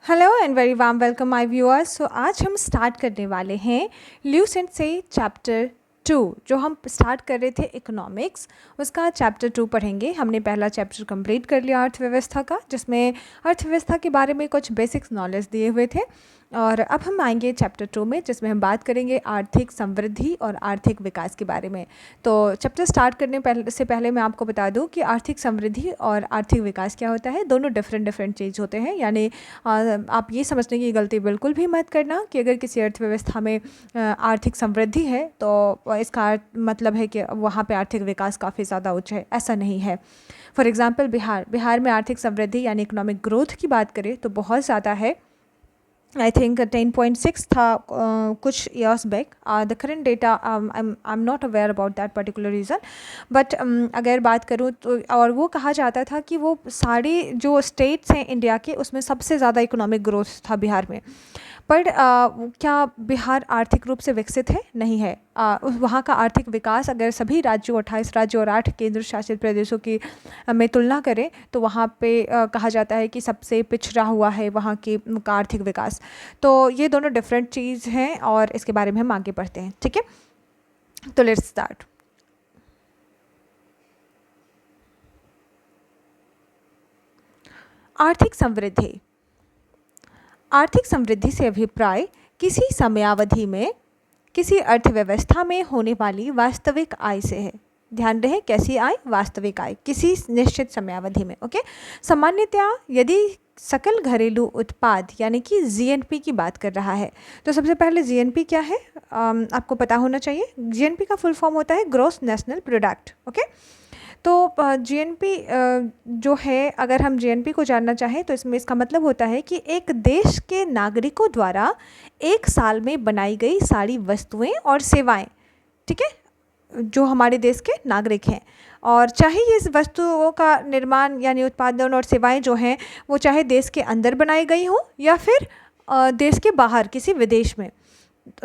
Hello and very warm welcome my viewers. So आज हम start करने वाले हैं ल्यूसेंट से चैप्टर 2। जो हम स्टार्ट कर रहे थे इकोनॉमिक्स, उसका चैप्टर 2 पढ़ेंगे। हमने पहला चैप्टर कंप्लीट कर लिया अर्थव्यवस्था का, जिसमें अर्थव्यवस्था के बारे में कुछ बेसिक्स नॉलेज दिए हुए थे। और अब हम आएंगे चैप्टर 2 में, जिसमें हम बात करेंगे आर्थिक समृद्धि और आर्थिक विकास के बारे में। तो चैप्टर स्टार्ट करने से पहले मैं आपको बता दूं कि आर्थिक समृद्धि और आर्थिक विकास क्या होता है। दोनों डिफरेंट चीज़ होते हैं। यानी आप ये समझने की गलती बिल्कुल भी मत करना कि अगर किसी अर्थव्यवस्था में आर्थिक समृद्धि है तो इसका मतलब है कि वहाँ पे आर्थिक विकास काफ़ी ज़्यादा उच्च है। ऐसा नहीं है। फॉर एग्जांपल बिहार में आर्थिक समृद्धि यानी इकोनॉमिक ग्रोथ की बात करें तो बहुत ज़्यादा है। आई थिंक 10.6 था कुछ years back. The current data I am not aware about that particular reason, but अगर बात करूँ तो, और वो कहा जाता था कि वो सारे जो स्टेट्स हैं इंडिया के, उसमें सबसे ज़्यादा इकोनॉमिक ग्रोथ था बिहार में। पर क्या बिहार आर्थिक रूप से विकसित है? नहीं है। वहाँ का आर्थिक विकास अगर सभी राज्यों 28 राज्यों और 8 केंद्र शासित प्रदेशों की में तुलना करें तो वहाँ पे कहा जाता है कि सबसे पिछड़ा हुआ है वहाँ की का आर्थिक विकास। तो ये दोनों डिफरेंट चीज़ हैं और इसके बारे में हम आगे बढ़ते हैं। ठीक है, तो लेट्स स्टार्ट। आर्थिक समृद्धि। आर्थिक समृद्धि से अभिप्राय किसी समयावधि में किसी अर्थव्यवस्था में होने वाली वास्तविक आय से है। ध्यान रहे, कैसी आय? वास्तविक आय, किसी निश्चित समयावधि में। ओके। सामान्यतया यदि सकल घरेलू उत्पाद यानी कि जीएनपी की बात कर रहा है तो सबसे पहले जीएनपी क्या है आपको पता होना चाहिए। जीएनपी का फुल फॉर्म होता है ग्रॉस नेशनल प्रोडक्ट। ओके। तो जीएनपी जो है, अगर हम जीएनपी को जानना चाहें तो इसमें इसका मतलब होता है कि एक देश के नागरिकों द्वारा एक साल में बनाई गई सारी वस्तुएं और सेवाएं, ठीक है, जो हमारे देश के नागरिक हैं। और चाहे ये इस वस्तुओं का निर्माण यानी उत्पादन और सेवाएं जो हैं वो चाहे देश के अंदर बनाई गई हों या फिर देश के बाहर किसी विदेश में,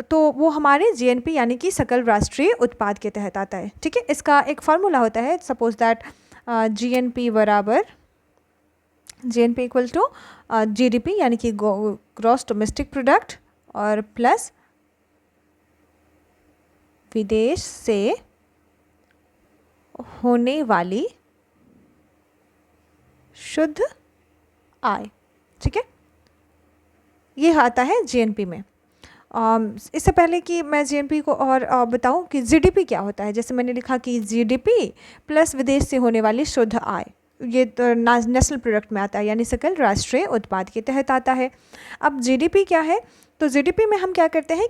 तो वो हमारे जीएनपी यानी कि सकल राष्ट्रीय उत्पाद के तहत आता है। ठीक है, इसका एक फार्मूला होता है। सपोज दैट जीएनपी बराबर जीएनपी इक्वल टू जीडीपी यानी कि ग्रॉस डोमेस्टिक प्रोडक्ट और प्लस विदेश से होने वाली शुद्ध आय। ठीक है, ये आता है जीएनपी में। इससे पहले कि मैं जीएनपी को और बताऊं कि जीडीपी क्या होता है, जैसे मैंने लिखा कि जीडीपी प्लस विदेश से होने वाली शुद्ध आय, ये तो नेशनल प्रोडक्ट में आता है यानी सकल राष्ट्रीय उत्पाद के तहत आता है। अब जीडीपी क्या है? तो जीडीपी में हम क्या करते हैं,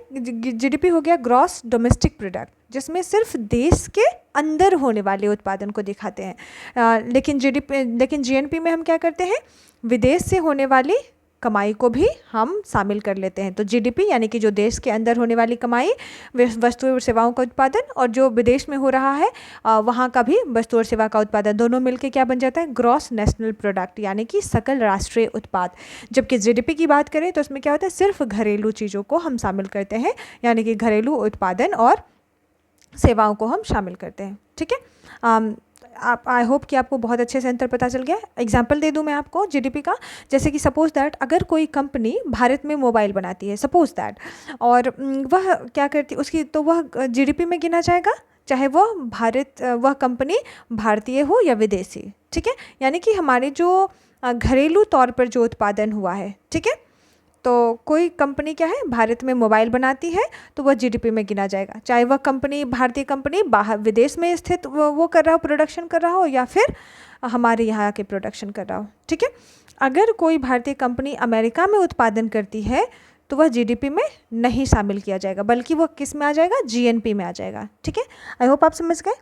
जीडीपी हो गया ग्रॉस डोमेस्टिक प्रोडक्ट, जिसमें सिर्फ देश के अंदर होने वाले उत्पादन को दिखाते हैं। लेकिन जीएनपी में हम क्या करते हैं, विदेश से होने वाली कमाई को भी हम शामिल कर लेते हैं। तो जीडीपी यानी कि जो देश के अंदर होने वाली कमाई, वस्तुओं और सेवाओं का उत्पादन, और जो विदेश में हो रहा है वहाँ का भी वस्तु और सेवा का उत्पादन, दोनों मिलकर क्या बन जाता है, ग्रॉस नेशनल प्रोडक्ट यानी कि सकल राष्ट्रीय उत्पाद। जबकि जीडीपी की बात करें तो उसमें क्या होता है, सिर्फ घरेलू चीज़ों को हम शामिल करते हैं, यानी कि घरेलू उत्पादन और सेवाओं को हम शामिल करते हैं। ठीक है, आप आई होप कि आपको बहुत अच्छे से अंतर पता चल गया। एग्जाम्पल दे दूं मैं आपको जीडीपी का, जैसे कि सपोज दैट अगर कोई कंपनी भारत में मोबाइल बनाती है, सपोज दैट, और वह क्या करती उसकी, तो वह जीडीपी में गिना जाएगा, चाहे वह कंपनी भारतीय हो या विदेशी। ठीक है, यानी कि हमारे जो घरेलू तौर पर जो उत्पादन हुआ है, ठीक है, तो कोई कंपनी क्या है, भारत में मोबाइल बनाती है तो वह जीडीपी में गिना जाएगा, चाहे वह कंपनी भारतीय कंपनी बाहर विदेश में स्थित वो कर रहा हो, प्रोडक्शन कर रहा हो, या फिर हमारे यहाँ के प्रोडक्शन कर रहा हो। ठीक है, अगर कोई भारतीय कंपनी अमेरिका में उत्पादन करती है तो वह जीडीपी में नहीं शामिल किया जाएगा, बल्कि वह किस में आ जाएगा, जीएनपी में आ जाएगा। ठीक है, आई होप आप समझ गए।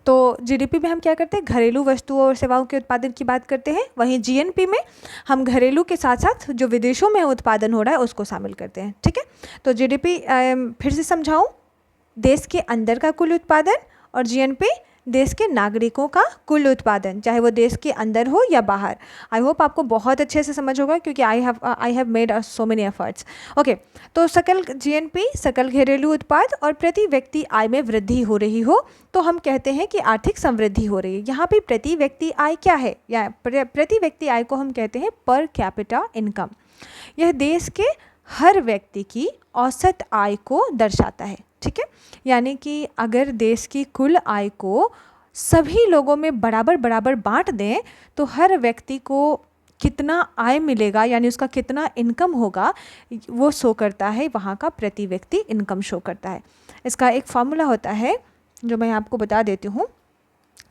तो जीडीपी में हम क्या करते हैं, घरेलू वस्तुओं और सेवाओं के उत्पादन की बात करते हैं, वहीं जीएनपी में हम घरेलू के साथ साथ जो विदेशों में उत्पादन हो रहा है उसको शामिल करते हैं। ठीक है, तो जीडीपी फिर से समझाऊं, देश के अंदर का कुल उत्पादन, और जीएनपी देश के नागरिकों का कुल उत्पादन, चाहे वो देश के अंदर हो या बाहर। आई होप आपको बहुत अच्छे से समझ होगा क्योंकि I have made so many efforts. Okay, तो सकल जीएनपी, सकल घरेलू उत्पाद और प्रति व्यक्ति आय में वृद्धि हो रही हो तो हम कहते हैं कि आर्थिक समृद्धि हो रही है। यहाँ पे प्रति व्यक्ति आय क्या है, या प्रति व्यक्ति आय को हम कहते हैं पर कैपिटा इनकम। यह देश के हर व्यक्ति की औसत आय को दर्शाता है, ठीक है। यानी कि अगर देश की कुल आय को सभी लोगों में बराबर बराबर बांट दें तो हर व्यक्ति को कितना आय मिलेगा, यानी उसका कितना इनकम होगा, वो शो करता है, वहाँ का प्रति व्यक्ति इनकम शो करता है। इसका एक फार्मूला होता है जो मैं आपको बता देती हूँ।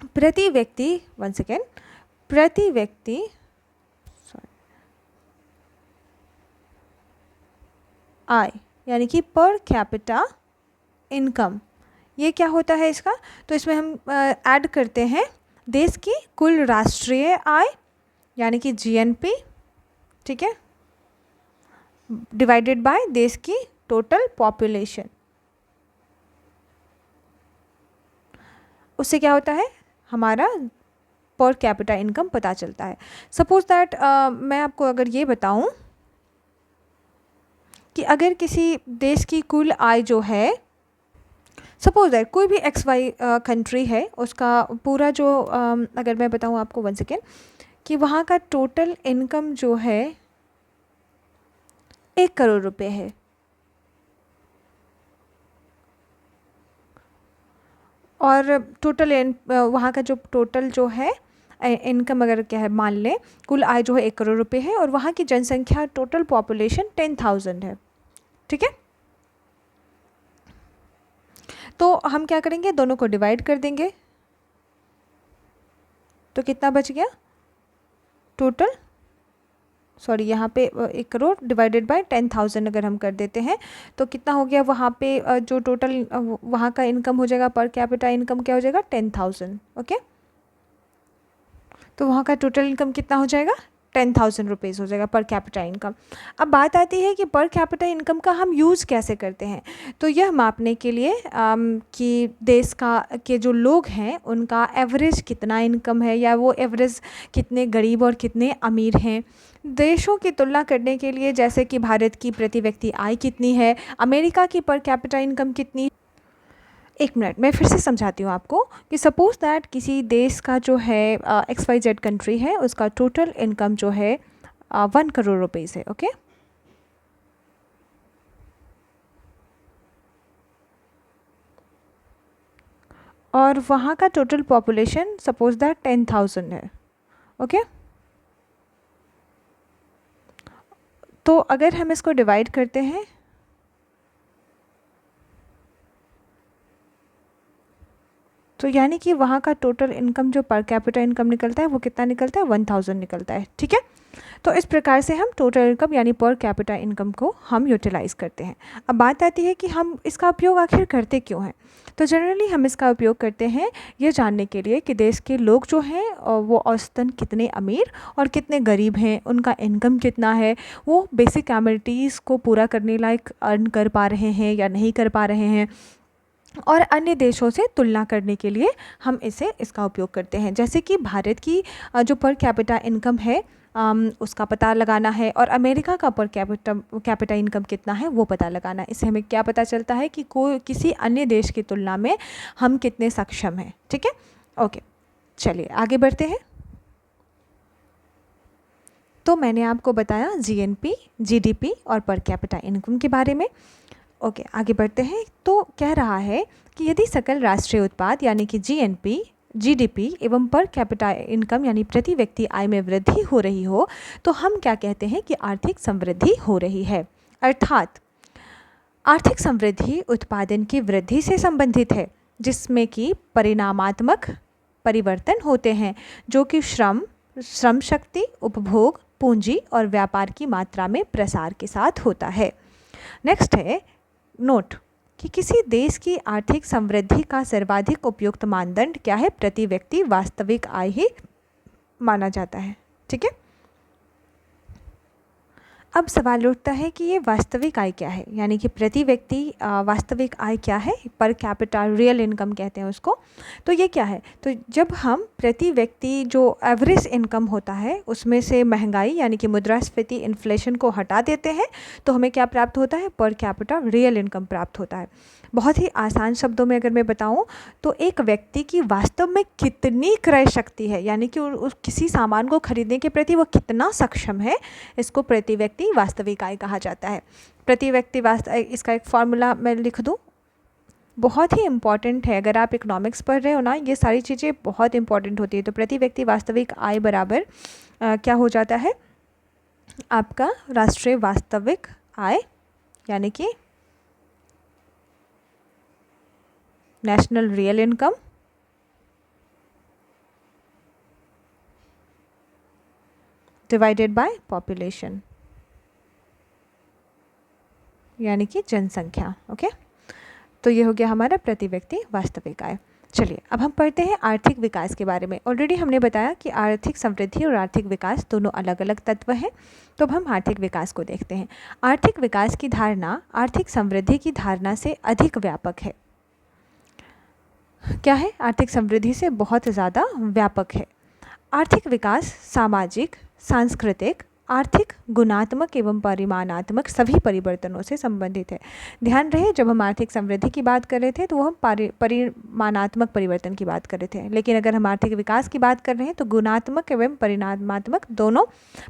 प्रति व्यक्ति, वन सेकेंड, प्रति व्यक्ति आय यानी कि पर कैपिटा इनकम, ये क्या होता है इसका, तो इसमें हम ऐड करते हैं देश की कुल राष्ट्रीय आय यानी कि जीएनपी, ठीक है, डिवाइडेड बाय देश की टोटल पॉपुलेशन। उससे क्या होता है, हमारा पर कैपिटा इनकम पता चलता है। सपोज दैट मैं आपको अगर ये बताऊं कि अगर किसी देश की कुल आय जो है, सपोज दैट कोई भी XY कंट्री है, उसका पूरा जो अगर मैं बताऊं आपको, वन सेकेंड, कि वहाँ का टोटल इनकम जो है 1 करोड़ रुपए है, और टोटल वहाँ का जो टोटल जो है इनकम अगर क्या है, मान लें कुल आय जो है 1 करोड़ रुपए है और वहाँ की जनसंख्या टोटल पॉपुलेशन 10,000 है, ठीक है। तो हम क्या करेंगे, दोनों को डिवाइड कर देंगे, तो कितना बच गया टोटल, सॉरी यहाँ पे 1 करोड़ डिवाइडेड बाय 10,000 अगर हम कर देते हैं तो कितना हो गया, वहाँ पे जो टोटल वहाँ का इनकम हो जाएगा, पर कैपिटा इनकम क्या हो जाएगा, 10,000। ओके, तो वहाँ का टोटल इनकम कितना हो जाएगा, 10,000 रुपीज़ हो जाएगा पर कैपिटा इनकम। अब बात आती है कि पर कैपिटा इनकम का हम यूज़ कैसे करते हैं, तो यह मापने के लिए कि देश का के जो लोग हैं उनका एवरेज कितना इनकम है, या वो एवरेज कितने गरीब और कितने अमीर हैं। देशों की तुलना करने के लिए, जैसे कि भारत की प्रति व्यक्ति आय कितनी है, अमेरिका की पर कैपिटा इनकम कितनी। एक मिनट, मैं फिर से समझाती हूँ आपको कि सपोज़ दैट किसी देश का जो है XYZ कंट्री है, उसका टोटल इनकम जो है 1 करोड़ रुपीज़ है, ओके। और वहाँ का टोटल पॉपुलेशन सपोज दैट 10,000 है, ओके। तो अगर हम इसको डिवाइड करते हैं तो यानी कि वहाँ का टोटल इनकम जो पर कैपिटा इनकम निकलता है वो कितना निकलता है, 1,000 निकलता है, ठीक है। तो इस प्रकार से हम टोटल इनकम यानी पर कैपिटा इनकम को हम यूटिलाइज़ करते हैं। अब बात आती है कि हम इसका उपयोग आखिर करते क्यों हैं। तो जनरली हम इसका उपयोग करते हैं ये जानने के लिए कि देश के लोग जो हैं वो औसतन कितने अमीर और कितने गरीब हैं, उनका इनकम कितना है, वो बेसिक एमिनिटीज़ को पूरा करने लायक अर्न कर पा रहे हैं या नहीं कर पा रहे हैं, और अन्य देशों से तुलना करने के लिए हम इसका उपयोग करते हैं। जैसे कि भारत की जो पर कैपिटा इनकम है उसका पता लगाना है, और अमेरिका का पर कैपिटा इनकम कितना है वो पता लगाना है। इससे हमें क्या पता चलता है कि किसी अन्य देश की तुलना में हम कितने सक्षम हैं, ठीक है। ओके, चलिए आगे बढ़ते हैं। तो मैंने आपको बताया जीएनपी, जीडीपी और पर कैपिटा इनकम के बारे में। ओके, आगे बढ़ते हैं। तो कह रहा है कि यदि सकल राष्ट्रीय उत्पाद यानी कि जीएनपी, जीडीपी एवं पर कैपिटा इनकम यानी प्रति व्यक्ति आय में वृद्धि हो रही हो तो हम क्या कहते हैं कि आर्थिक समृद्धि हो रही है। अर्थात आर्थिक समृद्धि उत्पादन की वृद्धि से संबंधित है, जिसमें कि परिणामात्मक परिवर्तन होते हैं जो कि श्रम शक्ति, उपभोग, पूंजी और व्यापार की मात्रा में प्रसार के साथ होता है। नेक्स्ट है नोट कि किसी देश की आर्थिक समृद्धि का सर्वाधिक उपयुक्त मानदंड क्या है, प्रति व्यक्ति वास्तविक आय ही माना जाता है, ठीक है। अब सवाल उठता है कि ये वास्तविक आय क्या है, यानी कि प्रति व्यक्ति वास्तविक आय क्या है, पर कैपिटा रियल इनकम कहते हैं उसको। तो ये क्या है, तो जब हम प्रति व्यक्ति जो एवरेज इनकम होता है उसमें से महंगाई यानी कि मुद्रास्फीति इन्फ्लेशन को हटा देते हैं तो हमें क्या प्राप्त होता है, पर कैपिटा रियल इनकम प्राप्त होता है। बहुत ही आसान शब्दों में अगर मैं बताऊं तो एक व्यक्ति की वास्तव में कितनी क्रय शक्ति है, यानी कि उस किसी सामान को खरीदने के प्रति वो कितना सक्षम है, इसको प्रति व्यक्ति वास्तविक आय कहा जाता है। प्रति व्यक्ति इसका एक फॉर्मूला मैं लिख दूं, बहुत ही इंपॉर्टेंट है। अगर आप इकोनॉमिक्स पढ़ रहे हो ना, ये सारी चीज़ें बहुत इंपॉर्टेंट होती है। तो प्रति व्यक्ति वास्तविक आय बराबर क्या हो जाता है, आपका राष्ट्रीय वास्तविक आय यानी कि national real income divided by population, यानी कि जनसंख्या। ओके, तो ये हो गया हमारा प्रति व्यक्ति वास्तविक आय। चलिए अब हम पढ़ते हैं आर्थिक विकास के बारे में। ऑलरेडी हमने बताया कि आर्थिक समृद्धि और आर्थिक विकास दोनों अलग अलग तत्व हैं। तो अब हम आर्थिक विकास को देखते हैं। आर्थिक विकास की धारणा आर्थिक समृद्धि की धारणा से अधिक व्यापक है। क्या है, आर्थिक समृद्धि से बहुत ज़्यादा व्यापक है। आर्थिक विकास सामाजिक, सांस्कृतिक, आर्थिक, गुणात्मक एवं परिमाणात्मक सभी परिवर्तनों से संबंधित है। ध्यान रहे, जब हम आर्थिक समृद्धि की बात कर रहे थे तो वो हम परिमाणात्मक परिवर्तन की बात कर रहे थे, लेकिन अगर हम आर्थिक विकास की बात कर रहे हैं तो गुणात्मक एवं परिमाणात्मक दोनों,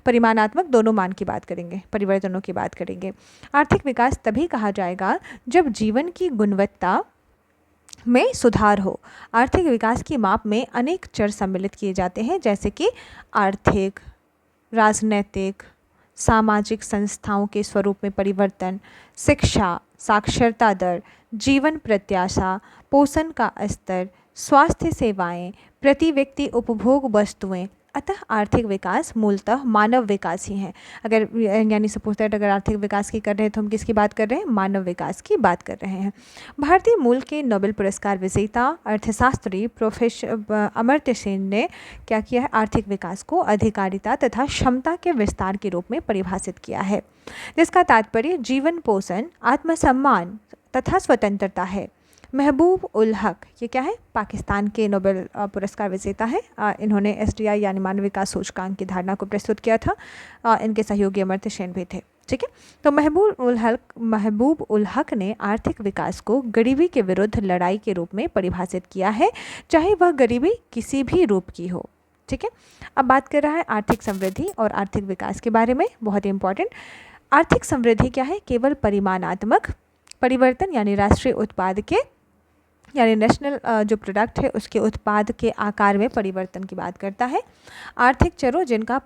परिमाणात्मक दोनों मान की बात करेंगे, परिवर्तनों की बात करेंगे। आर्थिक विकास तभी कहा जाएगा जब जीवन की गुणवत्ता में सुधार हो। आर्थिक विकास की माप में अनेक चर सम्मिलित किए जाते हैं, जैसे कि आर्थिक, राजनैतिक, सामाजिक संस्थाओं के स्वरूप में परिवर्तन, शिक्षा, साक्षरता दर, जीवन प्रत्याशा, पोषण का स्तर, स्वास्थ्य सेवाएं, प्रति व्यक्ति उपभोग वस्तुएं। अतः आर्थिक विकास मूलतः मानव विकास ही है। अगर यानी सपोज दैट अगर आर्थिक विकास की कर रहे हैं तो हम किसकी बात कर रहे हैं, मानव विकास की बात कर रहे हैं। भारतीय मूल के नोबेल पुरस्कार विजेता अर्थशास्त्री प्रोफेसर अमर्त्य सेन ने क्या किया है, आर्थिक विकास को अधिकारिता तथा क्षमता के विस्तार के रूप में परिभाषित किया है, जिसका तात्पर्य जीवन पोषण, आत्मसम्मान तथा स्वतंत्रता है। महबूब उल हक, ये क्या है, पाकिस्तान के नोबेल पुरस्कार विजेता है। इन्होंने एसडीआई यानी मानव विकास सूचकांक की धारणा को प्रस्तुत किया था। इनके सहयोगी अमर्त्य सेन भी थे। ठीक है, तो महबूब उल हक ने आर्थिक विकास को गरीबी के विरुद्ध लड़ाई के रूप में परिभाषित किया है, चाहे वह गरीबी किसी भी रूप की हो। ठीक है, अब बात कर रहा है आर्थिक समृद्धि और आर्थिक विकास के बारे में, बहुत ही इंपॉर्टेंट। आर्थिक समृद्धि क्या है, केवल परिमाणात्मक परिवर्तन यानी राष्ट्रीय उत्पाद के यानी नेशनल जो प्रोडक्ट है उसके उत्पाद के आकार में परिवर्तन की बात करता है। आर्थिक चरों जिनका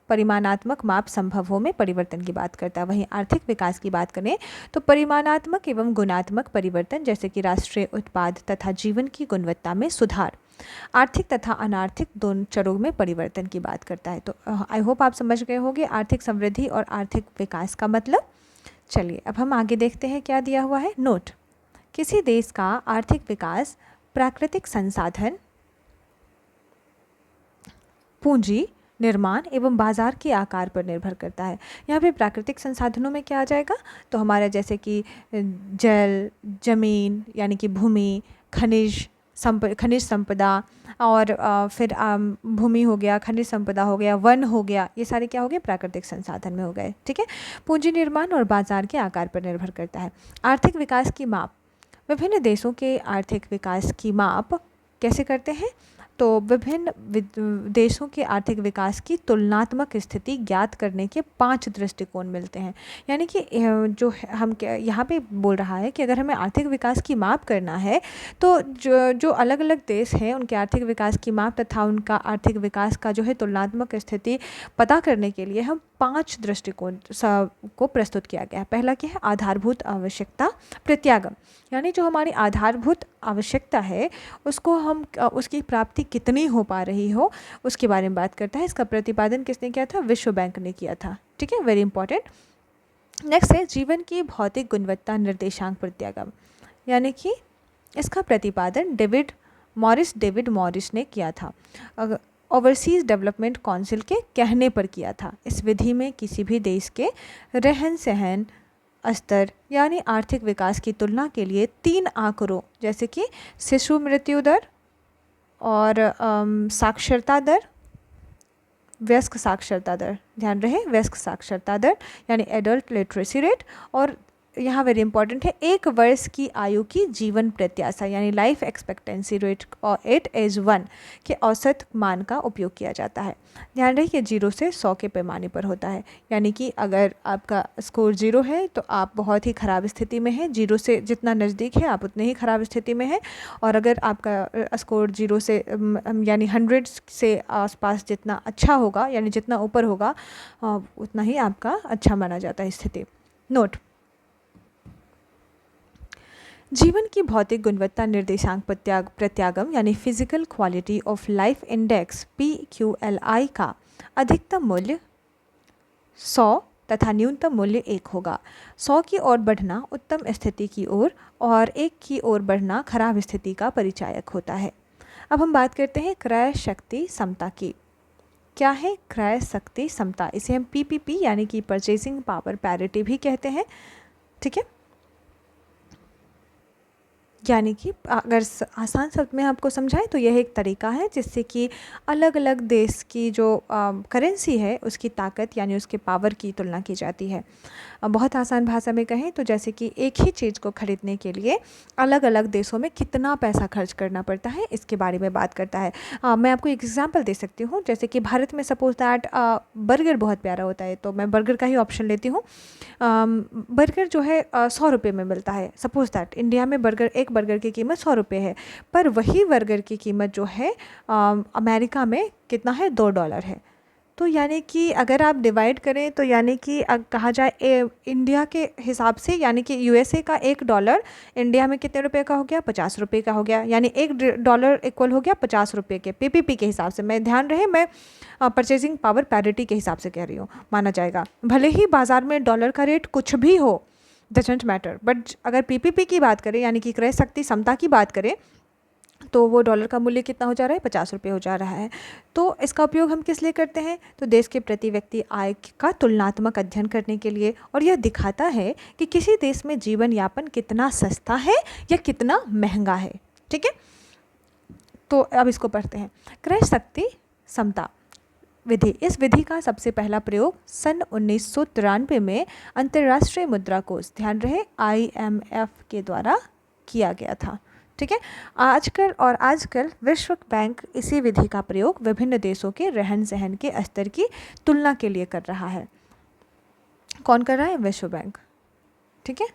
परिमाणात्मक माप संभव हो में परिवर्तन की बात करता है। वहीं आर्थिक विकास की बात करें तो परिमाणात्मक एवं गुणात्मक परिवर्तन, जैसे कि राष्ट्रीय उत्पाद तथा जीवन की गुणवत्ता में सुधार, आर्थिक तथा अनार्थिक दोनों चरों में परिवर्तन की बात करता है। तो आई होप आप समझ गए होंगे आर्थिक समृद्धि और आर्थिक विकास का मतलब। चलिए अब हम आगे देखते हैं क्या दिया हुआ है। नोट, किसी देश का आर्थिक विकास प्राकृतिक संसाधन, पूंजी, निर्माण एवं बाजार के आकार पर निर्भर करता है। यहाँ पे प्राकृतिक संसाधनों में क्या आ जाएगा, तो हमारा जैसे कि जल, जमीन यानी कि भूमि, खनिज संपदा और फिर भूमि हो गया, खनिज संपदा हो गया, वन हो गया, ये सारे क्या हो गए, प्राकृतिक संसाधन में हो गए। ठीक है, पूंजी, निर्माण और बाजार के आकार पर निर्भर करता है। आर्थिक विकास की माप, विभिन्न देशों के आर्थिक विकास की माप कैसे करते हैं, तो विभिन्न देशों के आर्थिक विकास की तुलनात्मक स्थिति ज्ञात करने के 5 दृष्टिकोण मिलते हैं। यानी कि जो हम यहाँ पे बोल रहा है कि अगर हमें आर्थिक विकास की माप करना है तो जो अलग अलग देश हैं उनके आर्थिक विकास की माप तथा उनका आर्थिक विकास का जो है तुलनात्मक स्थिति पता करने के लिए हम 5 दृष्टिकोण को प्रस्तुत किया गया है। पहला क्या है, आधारभूत आवश्यकता प्रत्यागम, यानी जो हमारी आधारभूत आवश्यकता है उसको हम उसकी प्राप्ति कितनी हो पा रही हो उसके बारे में बात करता है। इसका प्रतिपादन किसने किया था, विश्व बैंक ने किया था। ठीक है, वेरी इंपॉर्टेंट। नेक्स्ट है जीवन की भौतिक गुणवत्ता निर्देशांक प्रत्यागम, यानी कि इसका प्रतिपादन डेविड मॉरिस ने किया था। ओवरसीज़ डेवलपमेंट काउंसिल के कहने पर किया था। इस विधि में किसी भी देश के रहन सहन स्तर यानी आर्थिक विकास की तुलना के लिए 3 आंकड़ों जैसे कि शिशु मृत्यु दर और साक्षरता दर, वयस्क साक्षरता दर, ध्यान रहे वयस्क साक्षरता दर यानी एडल्ट लिटरेसी रेट, और यहाँ वेरी इंपॉर्टेंट है 1 वर्ष की आयु की जीवन प्रत्याशा यानी लाइफ एक्सपेक्टेंसी रेट और एट एज 1 के औसत मान का उपयोग किया जाता है। ध्यान रहे कि 0 से 100 के पैमाने पर होता है, यानी कि अगर आपका स्कोर 0 है तो आप बहुत ही ख़राब स्थिति में हैं, 0 से जितना नज़दीक है आप उतने ही ख़राब स्थिति में हैं, और अगर आपका स्कोर 0 से यानी 100 से आसपास जितना अच्छा होगा यानी जितना ऊपर होगा उतना ही आपका अच्छा माना जाता है स्थिति। नोट, जीवन की भौतिक गुणवत्ता निर्देशांक प्रत्यागम यानी physical quality of life index PQLI का अधिकतम मूल्य 100 तथा न्यूनतम मूल्य 1 होगा। 100 की ओर बढ़ना उत्तम स्थिति की ओर और 1 की ओर बढ़ना खराब स्थिति का परिचायक होता है। अब हम बात करते हैं क्रय शक्ति समता की। क्या है क्रय शक्ति समता? इसे हम PPP यानी कि परचेसिंग पावर पैरिटी भी कहते हैं। ठीक है, यानी कि अगर आसान शब्द में आपको समझाएं तो यह एक तरीका है जिससे कि अलग अलग देश की जो करेंसी है उसकी ताकत यानी उसके पावर की तुलना की जाती है। बहुत आसान भाषा में कहें तो जैसे कि एक ही चीज़ को खरीदने के लिए अलग अलग देशों में कितना पैसा खर्च करना पड़ता है इसके बारे में बात करता है। मैं आपको एक एग्जांपल दे सकती हूँ, जैसे कि भारत में सपोज दैट बर्गर बहुत प्यारा होता है तो मैं बर्गर का ही ऑप्शन लेती हूँ। बर्गर जो है 100 रुपये में मिलता है। सपोज दैट इंडिया में एक बर्गर की कीमत 100 रुपये है, पर वही बर्गर की कीमत जो है अमेरिका में कितना है, $2 है। तो यानी कि अगर आप डिवाइड करें तो यानी कि कहा जाए इंडिया के हिसाब से यानी कि USA का $1 इंडिया में कितने रुपए का हो गया, 50 रुपये का हो गया, यानी $1 इक्वल हो गया 50 रुपये के PPP के हिसाब से। मैं ध्यान रहे मैं परचेजिंग पावर पैरिटी के हिसाब से कह रही हूँ, माना जाएगा। भले ही बाज़ार में डॉलर का रेट कुछ भी हो, डजंट मैटर, बट अगर PPP की बात करें यानी कि क्रय शक्ति समता की बात करें तो वो डॉलर का मूल्य कितना हो जा रहा है, 50 रुपये हो जा रहा है। तो इसका उपयोग हम किस लिए करते हैं, तो देश के प्रति व्यक्ति आय का तुलनात्मक अध्ययन करने के लिए, और यह दिखाता है कि किसी देश में जीवन यापन कितना सस्ता है या कितना महंगा है। ठीक है, तो अब इसको पढ़ते हैं। क्रय शक्ति समता विधि, इस विधि का सबसे पहला प्रयोग सन 1993 में अंतर्राष्ट्रीय मुद्रा कोष, ध्यान रहे IMF के द्वारा किया गया था। ठीक है, आजकल विश्व बैंक इसी विधि का प्रयोग विभिन्न देशों के रहन सहन के स्तर की तुलना के लिए कर रहा है। कौन कर रहा है, विश्व बैंक। ठीक है,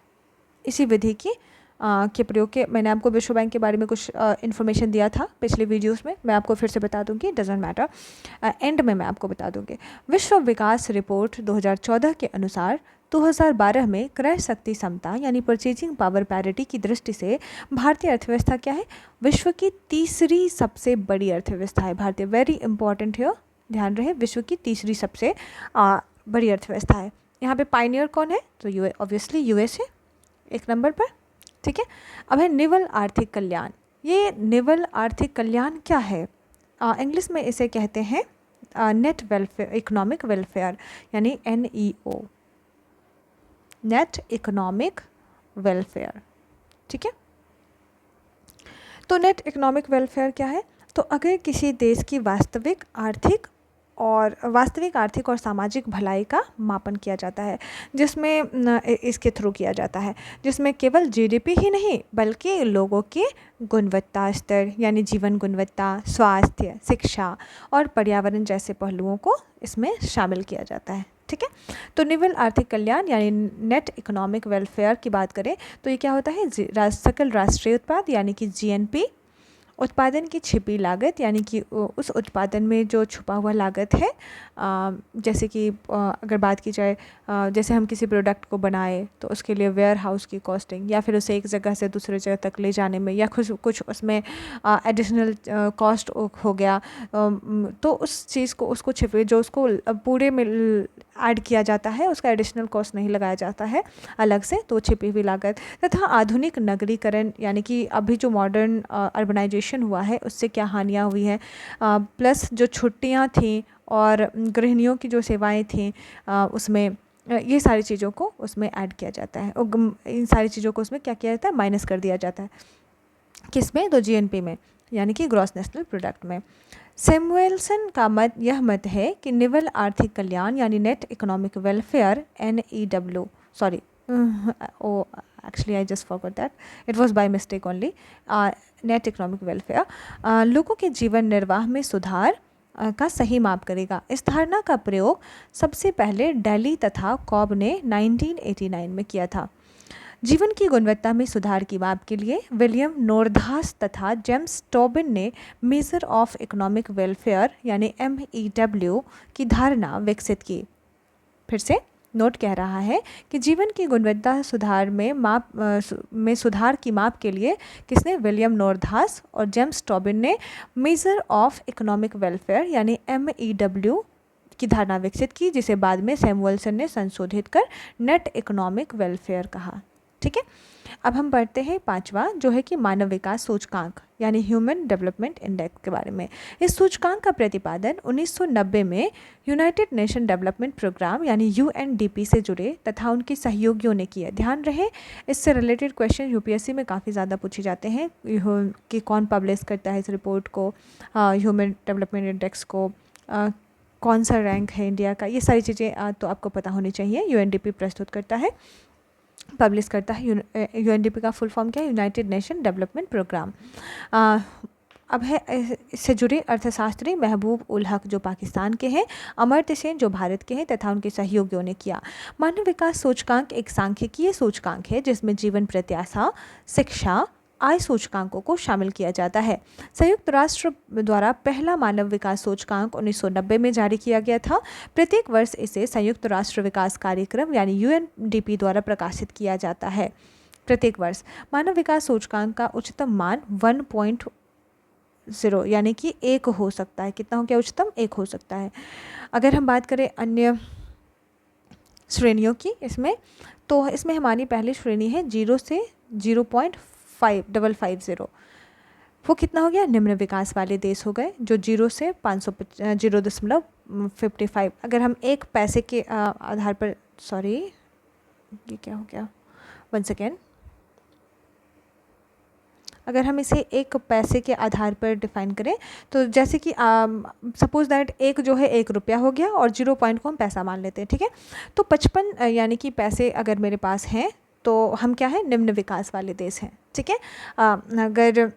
इसी विधि की के प्रयोग के मैंने आपको विश्व बैंक के बारे में कुछ इन्फॉर्मेशन दिया था पिछले वीडियोस में, मैं आपको फिर से बता दूंगी, डजेंट मैटर, एंड में मैं आपको बता दूंगी। विश्व विकास रिपोर्ट 2014 के अनुसार 2012 में क्रय शक्ति समता यानी परचेजिंग पावर पैरिटी की दृष्टि से भारतीय अर्थव्यवस्था क्या है, विश्व की तीसरी सबसे बड़ी अर्थव्यवस्था है भारतीय। वेरी इंपॉर्टेंट है, ध्यान रहे, विश्व की तीसरी सबसे बड़ी अर्थव्यवस्था है। यहाँ पे पायनियर कौन है, तो ऑब्वियसली USA एक नंबर पर। ठीक है, अब है निवल आर्थिक कल्याण। ये निवल आर्थिक कल्याण क्या है, इंग्लिश में इसे कहते हैं नेट वेलफेयर, इकोनॉमिक वेलफेयर यानी NEO, नेट इकोनॉमिक वेलफेयर। ठीक है, तो नेट इकोनॉमिक वेलफेयर क्या है, तो अगर किसी देश की वास्तविक आर्थिक और सामाजिक भलाई का मापन किया जाता है, जिसमें इसके थ्रू किया जाता है, जिसमें केवल GDP ही नहीं बल्कि लोगों के गुणवत्ता स्तर यानी जीवन गुणवत्ता, स्वास्थ्य, शिक्षा और पर्यावरण जैसे पहलुओं को इसमें शामिल किया जाता है। ठीक है, तो निवल आर्थिक कल्याण यानी नेट इकोनॉमिक वेलफेयर की बात करें तो ये क्या होता है, सकल राष्ट्रीय उत्पाद यानी कि GNP, उत्पादन की छिपी लागत यानी कि उस उत्पादन में जो छुपा हुआ लागत है, जैसे कि अगर बात की जाए जैसे हम किसी प्रोडक्ट को बनाए तो उसके लिए वेयर हाउस की कॉस्टिंग या फिर उसे एक जगह से दूसरी जगह तक ले जाने में या कुछ उसमें एडिशनल कॉस्ट हो गया, तो उस चीज़ को उसको छिपे जो उसको पूरे में ऐड किया जाता है, उसका एडिशनल कॉस्ट नहीं लगाया जाता है अलग से, तो छिपी हुई लागत। तथा आधुनिक नगरीकरण यानी कि अभी जो मॉडर्न अर्बनाइजेशन हुआ है उससे क्या हानियाँ हुई हैं, प्लस जो छुट्टियाँ थी और गृहिणियों की जो सेवाएं थी उसमें ये सारी चीज़ों को उसमें ऐड किया जाता है, इन सारी चीज़ों को उसमें क्या किया जाता है, माइनस कर दिया जाता है। किस में? तो जीएनपी में, यानी कि ग्रॉस नेशनल प्रोडक्ट में। सैमुएल्सन का यह मत है कि निवल आर्थिक कल्याण यानी net economic welfare NEW, sorry, oh actually I just forgot that, it was by mistake only, net economic welfare लोगों के जीवन निर्वाह में सुधार का सही माप करेगा। इस धारणा का प्रयोग सबसे पहले डेली तथा कॉब ने 1989 में किया था। जीवन की गुणवत्ता में सुधार की माप के लिए विलियम नोरधास तथा जेम्स टोबिन ने मेजर ऑफ इकोनॉमिक वेलफेयर यानी MEW की धारणा विकसित की। फिर से नोट कह रहा है कि जीवन की गुणवत्ता सुधार में सुधार की माप के लिए किसने? विलियम नोरधास और जेम्स टोबिन ने मेजर ऑफ इकोनॉमिक वेलफेयर यानी MEW की धारणा विकसित की, जिसे बाद में सैमुएल्सन ने संशोधित कर नेट इकोनॉमिक वेलफेयर कहा। ठीक है, अब हम बढ़ते हैं पांचवा, जो है कि मानव विकास सूचकांक यानी ह्यूमन डेवलपमेंट इंडेक्स के बारे में। इस सूचकांक का प्रतिपादन 1990 में यूनाइटेड नेशन डेवलपमेंट प्रोग्राम यानी UNDP से जुड़े तथा उनके सहयोगियों ने किया। ध्यान रहे, इससे रिलेटेड क्वेश्चन UPSC में काफ़ी ज़्यादा पूछे जाते हैं कि कौन पब्लिश करता है इस रिपोर्ट को, ह्यूमन डेवलपमेंट इंडेक्स को, कौन सा रैंक है इंडिया का, ये सारी चीज़ें तो आपको पता होनी चाहिए। UNDP प्रस्तुत करता है, पब्लिश करता है। UNDP का फुल फॉर्म क्या है? United Nation Development Programme. अब है इससे जुड़े अर्थशास्त्री महबूब उल हक जो पाकिस्तान के हैं, अमर्त्य सेन जो भारत के हैं तथा उनके सहयोगियों ने किया। मानव विकास सूचकांक एक सांख्यिकीय सूचकांक है जिसमें जीवन प्रत्याशा, शिक्षा, आय सूचकांकों को शामिल किया जाता है। संयुक्त राष्ट्र द्वारा पहला मानव विकास सूचकांक 1990 में जारी किया गया था। प्रत्येक वर्ष इसे संयुक्त राष्ट्र विकास कार्यक्रम यानी UNDP द्वारा प्रकाशित किया जाता है। प्रत्येक वर्ष मानव विकास सूचकांक का उच्चतम मान 1.0 यानी कि 1 हो सकता है। कितना हो गया? उच्चतम 1 हो सकता है। अगर हम बात करें अन्य श्रेणियों की इसमें, तो इसमें हमारी पहली श्रेणी है 0 से 0.550। वो कितना हो गया? निम्न विकास वाले देश हो गए, जो 0 से 0.55। अगर हम एक पैसे के आधार पर, सॉरी ये क्या हो गया, 1 सेकेंड, अगर हम इसे एक पैसे के आधार पर डिफाइन करें तो जैसे कि सपोज दैट एक जो है 1 रुपया हो गया और 0 पॉइंट को हम पैसा मान लेते हैं। ठीक है, तो 55 यानी कि पैसे अगर मेरे पास हैं तो हम क्या है? निम्न विकास वाले देश हैं। ठीक है, अगर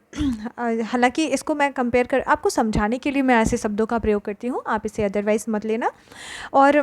हालांकि इसको मैं कंपेयर कर आपको समझाने के लिए मैं ऐसे शब्दों का प्रयोग करती हूँ, आप इसे अदरवाइज मत लेना। और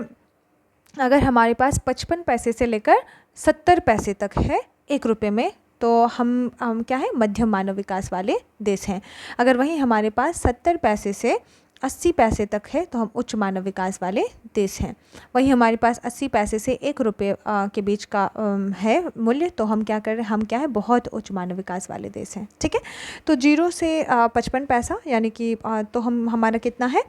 अगर हमारे पास 55 पैसे से लेकर 70 पैसे तक है 1 रुपये में, तो हम क्या है? मध्यम मानव विकास वाले देश हैं। अगर वहीं हमारे पास 70 पैसे से 80 पैसे तक है तो हम उच्च मानव विकास वाले देश हैं। वहीं हमारे पास 80 पैसे से 1 रुपये के बीच का है मूल्य, तो हम क्या कर रहे हैं? हम क्या है? बहुत उच्च मानव विकास वाले देश हैं। ठीक है, तो 0 से 55 पैसा यानी कि तो हमारा कितना है?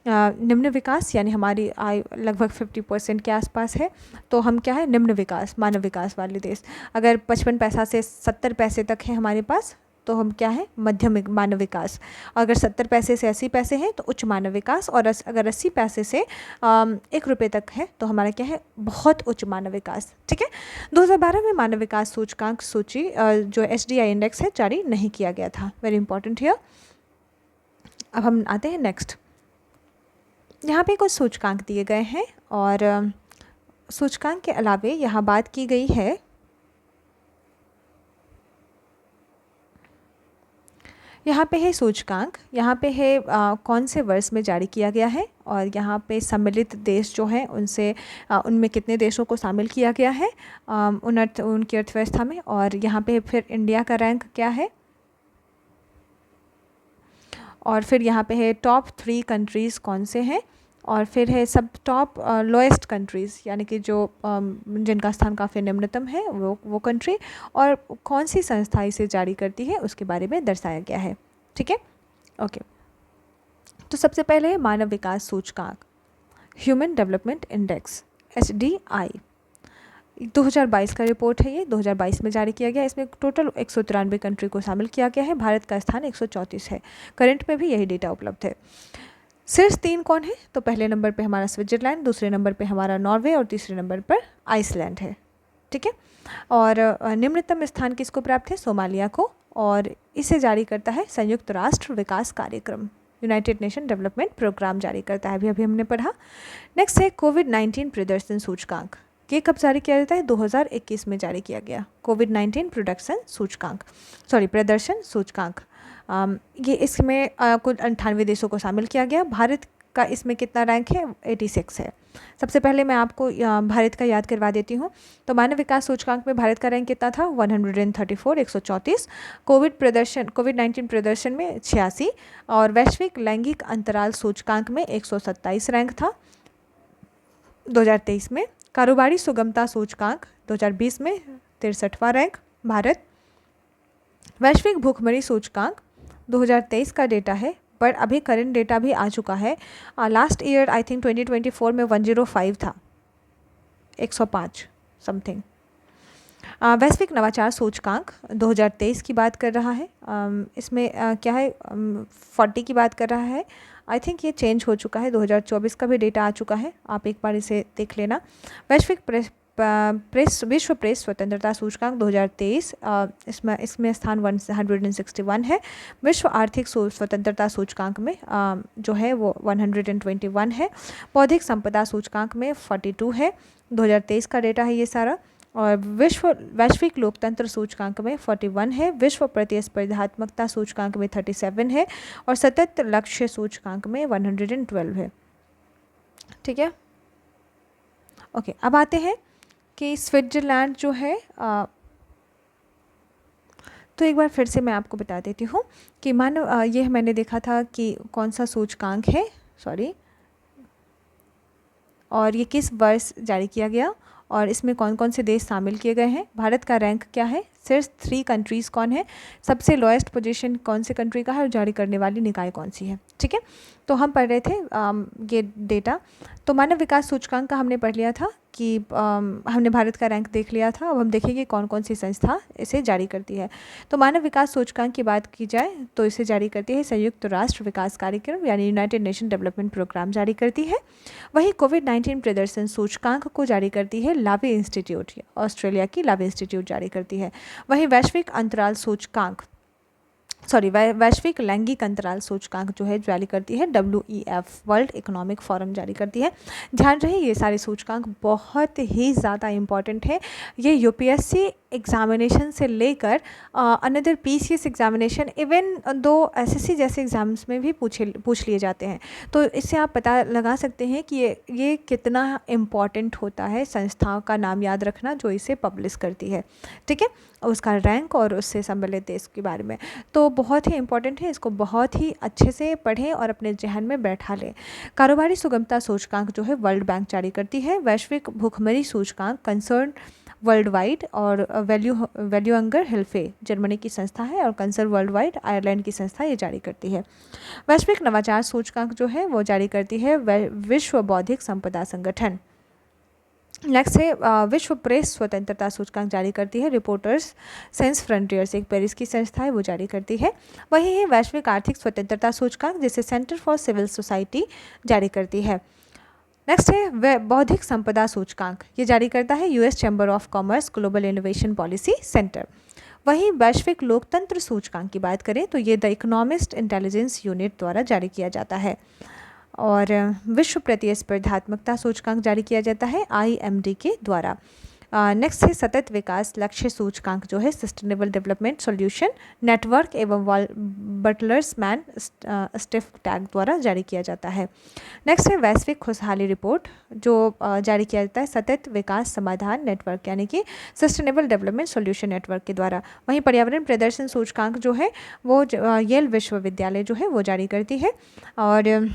निम्न विकास, यानी हमारी आय लगभग 50% के आसपास है, तो हम क्या है? निम्न विकास मानव विकास वाले देश। अगर 55 पैसा से 70 पैसे तक है हमारे पास तो हम क्या है? मध्यम मानव विकास। अगर 70 पैसे से 80 पैसे हैं तो उच्च मानव विकास, और अगर 80 पैसे से 1 रुपये तक है तो हमारा क्या है? बहुत उच्च मानव विकास। ठीक है, 2012 में मानव विकास सूचकांक सूची जो HDI इंडेक्स है जारी नहीं किया गया था। Very important here. अब हम आते हैं नेक्स्ट। यहाँ पे कुछ सूचकांक दिए गए हैं और सूचकांक के अलावे यहाँ बात की गई है यहाँ पे है सूचकांक, यहाँ पे है कौन से वर्ष में जारी किया गया है, और यहाँ पे सम्मिलित देश जो हैं उनसे उनमें कितने देशों को शामिल किया गया है उनकी अर्थव्यवस्था में, और यहाँ पे फिर इंडिया का रैंक क्या है, और फिर यहाँ पे है टॉप 3 कंट्रीज़ कौन से हैं, और फिर है सब टॉप लोएस्ट कंट्रीज़ यानी कि जो जिनका स्थान काफ़ी निम्नतम है वो कंट्री, और कौन सी संस्था इसे जारी करती है उसके बारे में दर्शाया गया है। ठीक है, ओके। तो सबसे पहले है मानव विकास सूचकांक, ह्यूमन डेवलपमेंट इंडेक्स। HDI 2022 का रिपोर्ट है, ये 2022 में जारी किया गया। इसमें टोटल 193 कंट्री को शामिल किया गया है। भारत का स्थान 134 है। करंट में भी यही डेटा उपलब्ध है। शीर्ष 3 कौन है? तो पहले नंबर पे हमारा स्विट्जरलैंड, दूसरे नंबर पे हमारा नॉर्वे और तीसरे नंबर पर आइसलैंड है। ठीक है। और निम्नतम स्थान किसको प्राप्त है? सोमालिया को। और इसे जारी करता है संयुक्त राष्ट्र विकास कार्यक्रम, यूनाइटेड नेशन डेवलपमेंट प्रोग्राम जारी करता है। अभी हमने पढ़ा। नेक्स्ट है कोविड-19 प्रदर्शन सूचकांक। ये कब जारी किया जाता है? 2021 में जारी किया गया। कोविड-19 प्रदर्शन सूचकांक। ये इसमें कुल 98 देशों को शामिल किया गया। भारत का इसमें कितना रैंक है? 86 है। सबसे पहले मैं आपको भारत का याद करवा देती हूँ। तो मानव विकास सूचकांक में भारत का रैंक कितना था? 134, 134। कोविड-19 प्रदर्शन में 86 और वैश्विक लैंगिक अंतराल सूचकांक में 127 रैंक था 2023 में। कारोबारी सुगमता सूचकांक 2020 में 63वां रैंक भारत। वैश्विक भूखमरी सूचकांक 2023 का डेटा है, बट अभी करंट डेटा भी आ चुका है। लास्ट ईयर आई थिंक 2024 में 105 था, 105 समथिंग। वैश्विक नवाचार सूचकांक 2023 की बात कर रहा है। इसमें क्या है? 40 की बात कर रहा है। आई थिंक ये चेंज हो चुका है, 2024 का भी डेटा आ चुका है, आप एक बार इसे देख लेना। वैश्विक विश्व प्रेस स्वतंत्रता सूचकांक 2023, इसमें स्थान 161 है। विश्व आर्थिक स्वतंत्रता सूचकांक में जो है वो 121 है। बौद्धिक संपदा सूचकांक में 42 है। 2023 का डेटा है ये सारा। और वैश्विक लोकतंत्र सूचकांक में 41 है। विश्व प्रतिस्पर्धात्मकता सूचकांक में 37 है और सतत लक्ष्य सूचकांक में 112 है। ठीक है। ओके, अब आते हैं कि स्विट्जरलैंड जो है तो एक बार फिर से मैं आपको बता देती हूँ कि मानो ये मैंने देखा था कि कौन सा सूचकांक है, और ये किस वर्ष जारी किया गया और इसमें कौन कौन से देश शामिल किए गए हैं। भारत का रैंक क्या है? शीर्ष 3 कंट्रीज़ कौन है? सबसे लोएस्ट पोजीशन कौन से कंट्री का है और जारी करने वाली निकाय कौन सी है? ठीक है। तो हम पढ़ रहे थे ये डेटा। तो मानव विकास सूचकांक का हमने पढ़ लिया था कि हमने भारत का रैंक देख लिया था। अब हम देखेंगे कौन कौन सी संस्था इसे जारी करती है। तो मानव विकास सूचकांक की बात की जाए तो इसे जारी करती है संयुक्त राष्ट्र विकास कार्यक्रम यानी यूनाइटेड नेशन डेवलपमेंट प्रोग्राम जारी करती है। वहीं कोविड-19 प्रदर्शन सूचकांक को जारी करती है लावी इंस्टीट्यूट, ऑस्ट्रेलिया की लावी इंस्टीट्यूट जारी करती है। वहीं वैश्विक लैंगिक अंतराल सूचकांक जो है जारी करती है WEF, वर्ल्ड इकोनॉमिक फोरम जारी करती है। ध्यान रहे ये सारे सूचकांक बहुत ही ज़्यादा इम्पॉर्टेंट है। ये UPSC एग्जामिनेशन से लेकर another PCS examination, even though SSC जैसे एग्ज़ाम्स में भी पूछ लिए जाते हैं। तो इससे आप पता लगा सकते हैं कि ये कितना इम्पॉर्टेंट होता है संस्थाओं का नाम याद रखना जो इसे पब्लिश करती है। ठीक है, उसका रैंक और उससे सम्मिलित देश के बारे में तो बहुत ही इम्पॉर्टेंट है। इसको बहुत ही अच्छे से पढ़ें और अपने जहन में बैठा लें। कारोबारी सुगमता सूचकांक जो है वर्ल्ड बैंक जारी करती है। वैश्विक भूखमरी सूचकांक कंसर्न वर्ल्ड वाइड और वैल्यू अंगर हिल्फे जर्मनी की संस्था है और कंसर्न वर्ल्ड वाइड आयरलैंड की संस्था ये जारी करती है। वैश्विक नवाचार सूचकांक जो है वो जारी करती है विश्व बौद्धिक संपदा संगठन। नेक्स्ट है विश्व प्रेस स्वतंत्रता सूचकांक जारी करती है रिपोर्टर्स सेंस फ्रंटियर्स, एक पेरिस की संस्था है, वो जारी करती है। वही है वैश्विक आर्थिक स्वतंत्रता सूचकांक जिसे सेंटर फॉर सिविल सोसाइटी जारी करती है। नेक्स्ट है बौद्धिक संपदा सूचकांक, ये जारी करता है US chamber of commerce global innovation policy centre. वहीं वैश्विक लोकतंत्र सूचकांक की बात करें तो ये द इकोनॉमिस्ट इंटेलिजेंस यूनिट द्वारा जारी किया जाता है। और विश्व प्रतिस्पर्धात्मकता सूचकांक जारी किया जाता है IMD के द्वारा। नेक्स्ट है सतत विकास लक्ष्य सूचकांक जो है सस्टेनेबल डेवलपमेंट सॉल्यूशन नेटवर्क एवं बटलर्समैन स्टिफ टैग द्वारा जारी किया जाता है। नेक्स्ट है वैश्विक खुशहाली रिपोर्ट जो जारी किया जाता है सतत विकास समाधान नेटवर्क यानी कि सस्टेनेबल डेवलपमेंट सॉल्यूशन नेटवर्क के द्वारा। वहीं पर्यावरण प्रदर्शन सूचकांक जो है वो येल विश्वविद्यालय जो है वो जारी करती है। और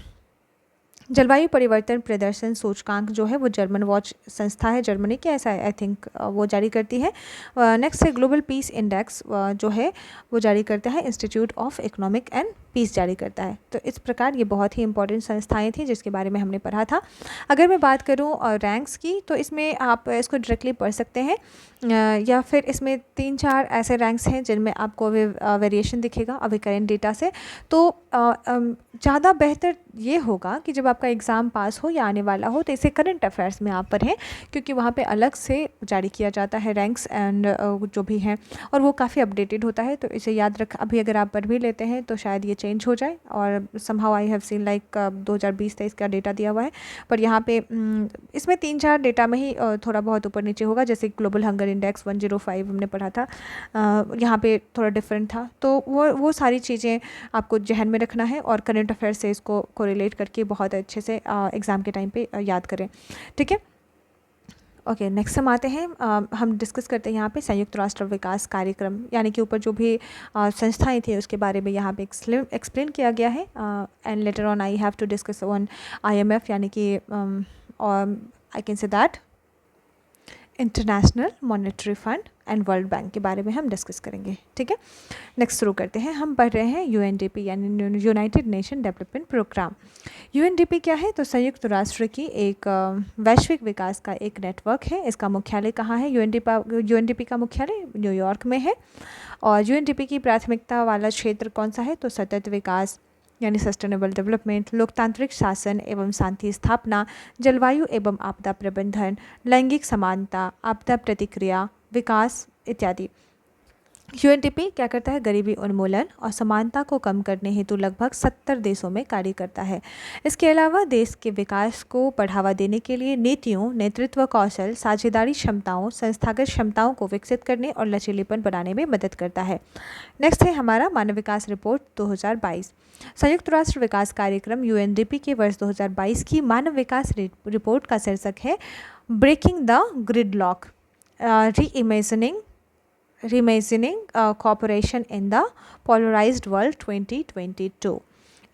जलवायु परिवर्तन प्रदर्शन सूचकांक जो है वो जर्मन वॉच संस्था है, जर्मनी के ऐसा आई थिंक वो जारी करती है। नेक्स्ट है ग्लोबल पीस इंडेक्स जो है वो जारी करता है institute of economic and fees जारी करता है। तो इस प्रकार ये बहुत ही इंपॉर्टेंट संस्थाएं थी जिसके बारे में हमने पढ़ा था। अगर मैं बात करूँ रैंक्स की, तो इसमें आप इसको डायरेक्टली पढ़ सकते हैं या फिर इसमें 3-4 ऐसे रैंक्स हैं जिनमें आपको वेरिएशन दिखेगा अभी करेंट डेटा से। तो ज़्यादा बेहतर ये होगा कि जब आपका एग्ज़ाम पास हो या आने वाला हो तो इसे करंट अफेयर्स में आप पढ़ें, क्योंकि वहाँ पे अलग से जारी किया जाता है रैंक्स एंड जो भी हैं, और वो काफ़ी अपडेटेड होता है। तो इसे याद रख, अभी अगर आप पढ़ भी लेते हैं तो शायद ये चेंज हो जाए। और somehow I have seen like 2020-23 का डेटा दिया हुआ है, पर यहाँ पे इसमें 3-4 डेटा में ही थोड़ा बहुत ऊपर नीचे होगा। जैसे ग्लोबल हंगर इंडेक्स 105 हमने पढ़ा था, यहाँ पे थोड़ा डिफरेंट था। तो वो सारी चीज़ें आपको जहन में रखना है और करंट अफेयर से इसको कोरिलेट करके बहुत अच्छे से एग्ज़ाम के टाइम पे याद करें। ठीक है, ओके, नेक्स्ट हम आते हैं, हम डिस्कस करते हैं यहाँ पे संयुक्त राष्ट्र विकास कार्यक्रम, यानी कि ऊपर जो भी संस्थाएं थी उसके बारे में यहाँ पे एक्सप्लेन किया गया है। And later on I have to discuss on IMF, यानी कि I can say that International Monetary Fund and World Bank के बारे में हम डिस्कस करेंगे। ठीक है, नेक्स्ट शुरू करते हैं। हम पढ़ रहे हैं UNDP यानी United Nation Development Programme. UNDP क्या है? तो संयुक्त राष्ट्र की एक वैश्विक विकास का एक नेटवर्क है। इसका मुख्यालय कहाँ है? UNDP का मुख्यालय न्यूयॉर्क में है। और UNDP की प्राथमिकता वाला क्षेत्र कौन सा है? तो सतत विकास यानी सस्टेनेबल डेवलपमेंट, लोकतांत्रिक शासन एवं शांति स्थापना, जलवायु एवं आपदा प्रबंधन, लैंगिक समानता, आपदा प्रतिक्रिया, विकास इत्यादि। UNDP क्या करता है? गरीबी उन्मूलन और समानता को कम करने हेतु लगभग 70 देशों में कार्य करता है। इसके अलावा देश के विकास को बढ़ावा देने के लिए नीतियों, नेतृत्व कौशल, साझेदारी क्षमताओं, संस्थागत क्षमताओं को विकसित करने और लचीलेपन बनाने में मदद करता है। नेक्स्ट है हमारा मानव विकास रिपोर्ट 2022। संयुक्त राष्ट्र विकास कार्यक्रम UNDP के वर्ष 2022 की मानव विकास रिपोर्ट का शीर्षक है breaking the gridlock, reimagining cooperation in the polarised world 2022।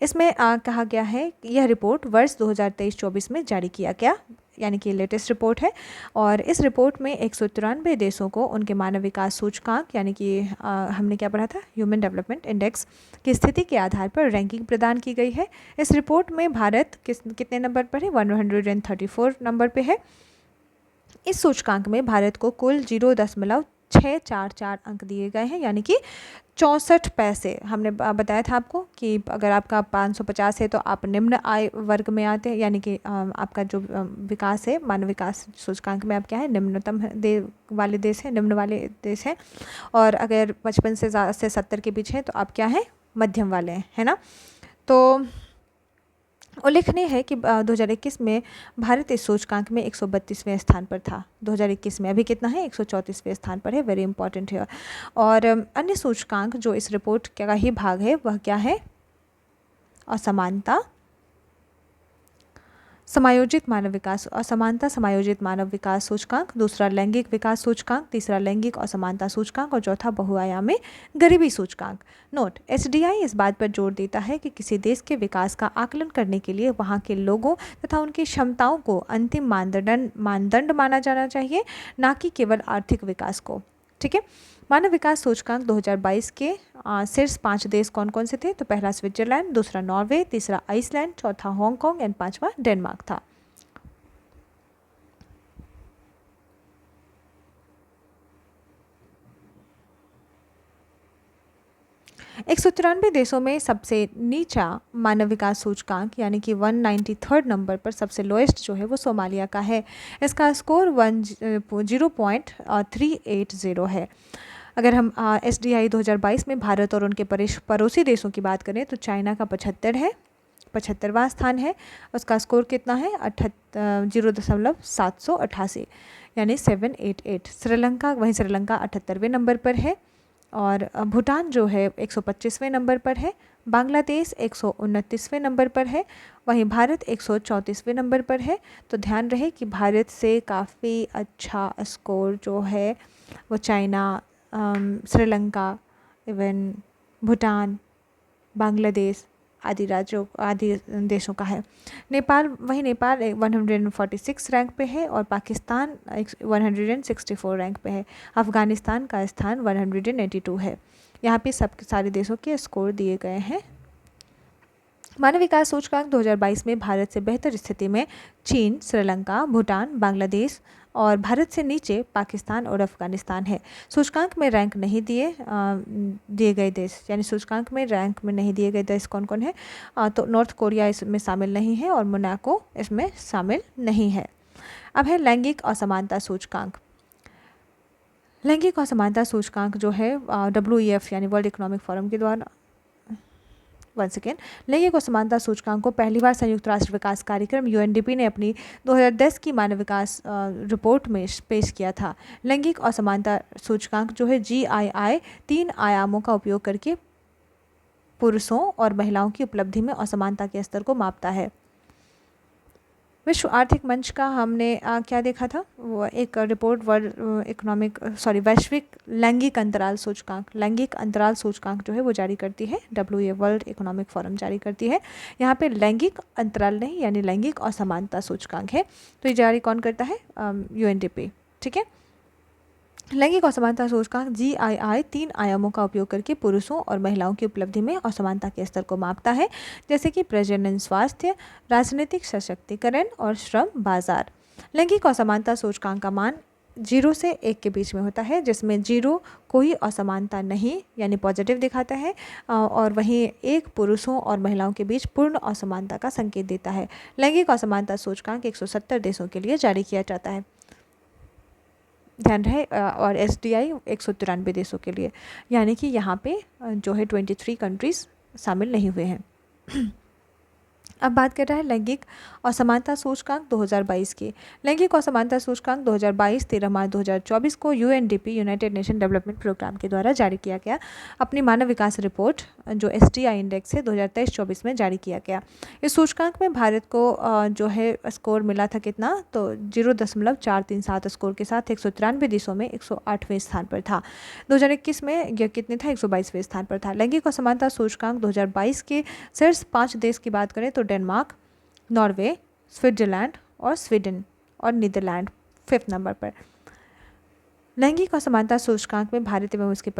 इसमें कहा गया है कि यह रिपोर्ट वर्ष 2023-24 में जारी किया गया, यानी कि लेटेस्ट रिपोर्ट है। और इस रिपोर्ट में 193 देशों को उनके मानव विकास सूचकांक, यानी कि हमने क्या पढ़ा था, ह्यूमन डेवलपमेंट इंडेक्स की स्थिति के आधार पर रैंकिंग प्रदान की गई है। इस रिपोर्ट में भारत कितने नंबर पर है? 134 नंबर पे है। इस सूचकांक में भारत को कुल 0.644 अंक दिए गए हैं, यानी कि 64 पैसे। हमने बताया था आपको कि अगर आपका 550 है तो आप निम्न आय वर्ग में आते हैं, यानी कि आपका जो विकास है मानव विकास सूचकांक में आप क्या है? निम्नतम वाले देश हैं, निम्न वाले देश हैं। और अगर 55 से 70 के बीच है तो आप क्या हैं? मध्यम वाले हैं, है ना। तो उल्लेखनीय है कि 2021 में भारत इस सूचकांक में 132वें स्थान पर था। 2021 में अभी कितना है? 134वें स्थान पर है। वेरी इंपॉर्टेंट है। और अन्य सूचकांक जो इस रिपोर्ट का ही भाग है वह क्या है? असमानता समायोजित मानव विकास, असमानता समायोजित मानव विकास सूचकांक, दूसरा लैंगिक विकास सूचकांक, तीसरा लैंगिक असमानता सूचकांक और चौथा बहुआयामी गरीबी सूचकांक। नोट, SDI इस बात पर जोर देता है कि किसी देश के विकास का आकलन करने के लिए वहाँ के लोगों तथा उनकी क्षमताओं को अंतिम मानदंड माना जाना चाहिए, ना कि केवल आर्थिक विकास को। ठीक है, मानव विकास सूचकांक 2022 के शीर्ष 5 देश कौन कौन से थे? तो पहला स्विट्जरलैंड, दूसरा नॉर्वे, तीसरा आइसलैंड, चौथा हांगकांग एंड पांचवा डेनमार्क था। 193 देशों में सबसे नीचा मानव विकास सूचकांक, यानी कि 193 नंबर पर सबसे लोएस्ट जो है वो सोमालिया का है। इसका स्कोर 0.380 है। अगर हम SDI 2022 में भारत और उनके पड़ोसी देशों की बात करें तो चाइना का 75 है, 75वां स्थान है। उसका स्कोर कितना है? 0.788 यानी 788। श्रीलंका 78वें नंबर पर है। और भूटान जो है 125वें नंबर पर है। बांग्लादेश 129वें नंबर पर है। वहीं भारत 134वें नंबर पर है। तो ध्यान रहे कि भारत से काफ़ी अच्छा स्कोर जो है वो चाइना, श्रीलंका, इवन भूटान, बांग्लादेश आदि देशों का है। नेपाल 146 रैंक पे है और पाकिस्तान 164 रैंक पे है। अफ़गानिस्तान का स्थान 182 है। यहाँ पे सारे देशों के स्कोर दिए गए हैं। मानव विकास सूचकांक 2022 में भारत से बेहतर स्थिति में चीन, श्रीलंका, भूटान, बांग्लादेश और भारत से नीचे पाकिस्तान और अफगानिस्तान है। सूचकांक में रैंक नहीं दिए गए देश, यानी सूचकांक में रैंक में नहीं दिए गए देश कौन कौन है? तो नॉर्थ कोरिया इसमें शामिल नहीं है और मोनाको इसमें शामिल नहीं है। अब है लैंगिक असमानता सूचकांक। लैंगिक असमानता सूचकांक जो है WEF यानी वर्ल्ड इकोनॉमिक फोरम के द्वारा, वन सेकेंड, लैंगिक असमानता सूचकांक को पहली बार संयुक्त राष्ट्र विकास कार्यक्रम UNDP ने अपनी 2010 की मानव विकास रिपोर्ट में पेश किया था। लैंगिक असमानता सूचकांक जो है GII 3 आयामों का उपयोग करके पुरुषों और महिलाओं की उपलब्धि में असमानता के स्तर को मापता है। विश्व आर्थिक मंच का हमने क्या देखा था? वो एक रिपोर्ट वैश्विक लैंगिक अंतराल सूचकांक जो है वो जारी करती है WEF वर्ल्ड इकोनॉमिक फोरम जारी करती है। यहाँ पे लैंगिक अंतराल नहीं यानी लैंगिक असमानता सूचकांक है, तो ये जारी कौन करता है? UNDP। ठीक है। लैंगिक असमानता सूचकांक GII 3 आयामों का उपयोग करके पुरुषों और महिलाओं की उपलब्धि में असमानता के स्तर को मापता है, जैसे कि प्रजनन स्वास्थ्य, राजनीतिक सशक्तिकरण और श्रम बाजार। लैंगिक असमानता सूचकांक का मान 0 से 1 के बीच में होता है, जिसमें 0 कोई असमानता नहीं यानी पॉजिटिव दिखाता है और वहीं 1 पुरुषों और महिलाओं के बीच पूर्ण असमानता का संकेत देता है। लैंगिक असमानता सूचकांक 170 देशों के लिए जारी किया जाता है, ध्यान रहे, और SDI 193 देशों के लिए, यानी कि यहाँ पे जो है 23 कंट्रीज़ शामिल नहीं हुए हैं। अब बात कर रहा है लैंगिक असमानता सूचकांक 2022 की। लैंगिक असमानता सूचकांक 2022 13 मार्च 2024 को UNDP United Nation Development Programme के द्वारा जारी किया गया। अपनी मानव विकास रिपोर्ट जो STI इंडेक्स है 2023-24 में जारी किया गया। इस सूचकांक में भारत को जो है स्कोर मिला था कितना? तो 0.437 स्कोर के साथ 193 देशों में 108वें स्थान पर था। 2021 में यह कितने था? 122वें स्थान पर था। लैंगिक असमानता सूचकांक 2022 के शीर्ष 5 देश की बात करें तो डेनमार्क, नॉर्वे, स्विट्जरलैंड और स्वीडन और नीदरलैंड 5th नंबर पर। लैंगिक असमानता सूचकांक में भारत एवं उसके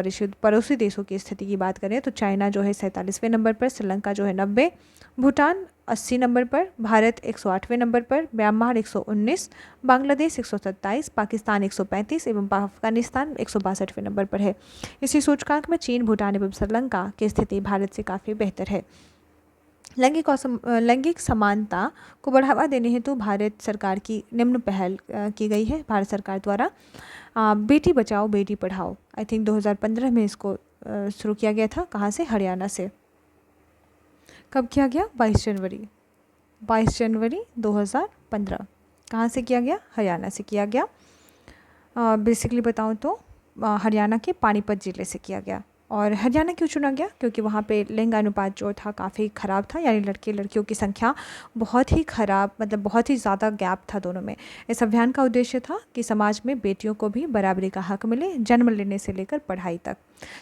पड़ोसी देशों की स्थिति की बात करें तो चाइना जो है 47वें नंबर पर, श्रीलंका जो है 90, भूटान 80 नंबर पर, भारत 108वें नंबर पर, म्यांमार 119, बांग्लादेश 127, पाकिस्तान 135 एवं अफगानिस्तान 162वें नंबर पर है। इसी सूचकांक में चीन, भूटान एवं श्रीलंका की स्थिति भारत से काफ़ी बेहतर है। लैंगिक समानता को बढ़ावा देने हेतु भारत सरकार की निम्न पहल की गई है भारत सरकार द्वारा। बेटी बचाओ बेटी पढ़ाओ, आई थिंक 2015 में इसको शुरू किया गया था। कहाँ से? हरियाणा से। कब किया गया? 22 जनवरी 2015। कहाँ से किया गया? हरियाणा से किया गया। बेसिकली बताऊँ तो हरियाणा के पानीपत ज़िले से किया गया। और हरियाणा क्यों चुना गया? क्योंकि वहाँ पे लिंगानुपात जो था काफ़ी ख़राब था, यानी लड़के लड़कियों की संख्या बहुत ही ख़राब, मतलब बहुत ही ज़्यादा गैप था दोनों में। इस अभियान का उद्देश्य था कि समाज में बेटियों को भी बराबरी का हक मिले, जन्म लेने से लेकर पढ़ाई तक।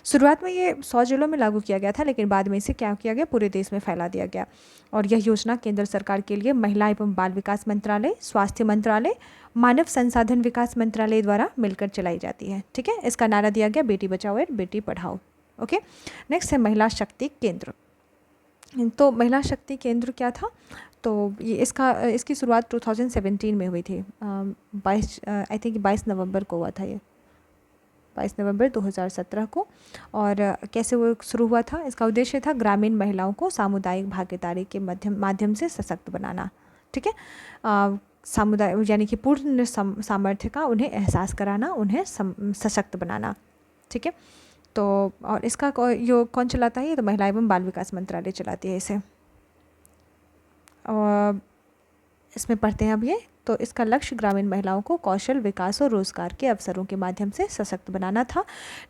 शुरुआत में ये 100 जिलों में लागू किया गया था, लेकिन बाद में इसे क्या किया गया? पूरे देश में फैला दिया गया। और यह योजना केंद्र सरकार के लिए महिला एवं बाल विकास मंत्रालय, स्वास्थ्य मंत्रालय, मानव संसाधन विकास मंत्रालय द्वारा मिलकर चलाई जाती है। ठीक है। इसका नारा दिया गया बेटी बचाओ और बेटी पढ़ाओ। ओके। नेक्स्ट है महिला शक्ति केंद्र। तो महिला शक्ति केंद्र क्या था? तो ये इसकी शुरुआत 2017 में हुई थी। 22 नवंबर को हुआ था ये, 22 नवंबर 2017 को। और कैसे वो शुरू हुआ था? इसका उद्देश्य था ग्रामीण महिलाओं को सामुदायिक भागीदारी के माध्यम से सशक्त बनाना। ठीक है। सामुदाय यानी कि पूर्ण सामर्थ्य का उन्हें एहसास कराना, उन्हें सशक्त बनाना। ठीक है। तो और इसका कौन चलाता है? ये तो महिला एवं बाल विकास मंत्रालय चलाती है इसे। और इसमें पढ़ते हैं अब ये। तो इसका लक्ष्य ग्रामीण महिलाओं को कौशल विकास और रोजगार के अवसरों के माध्यम से सशक्त बनाना था।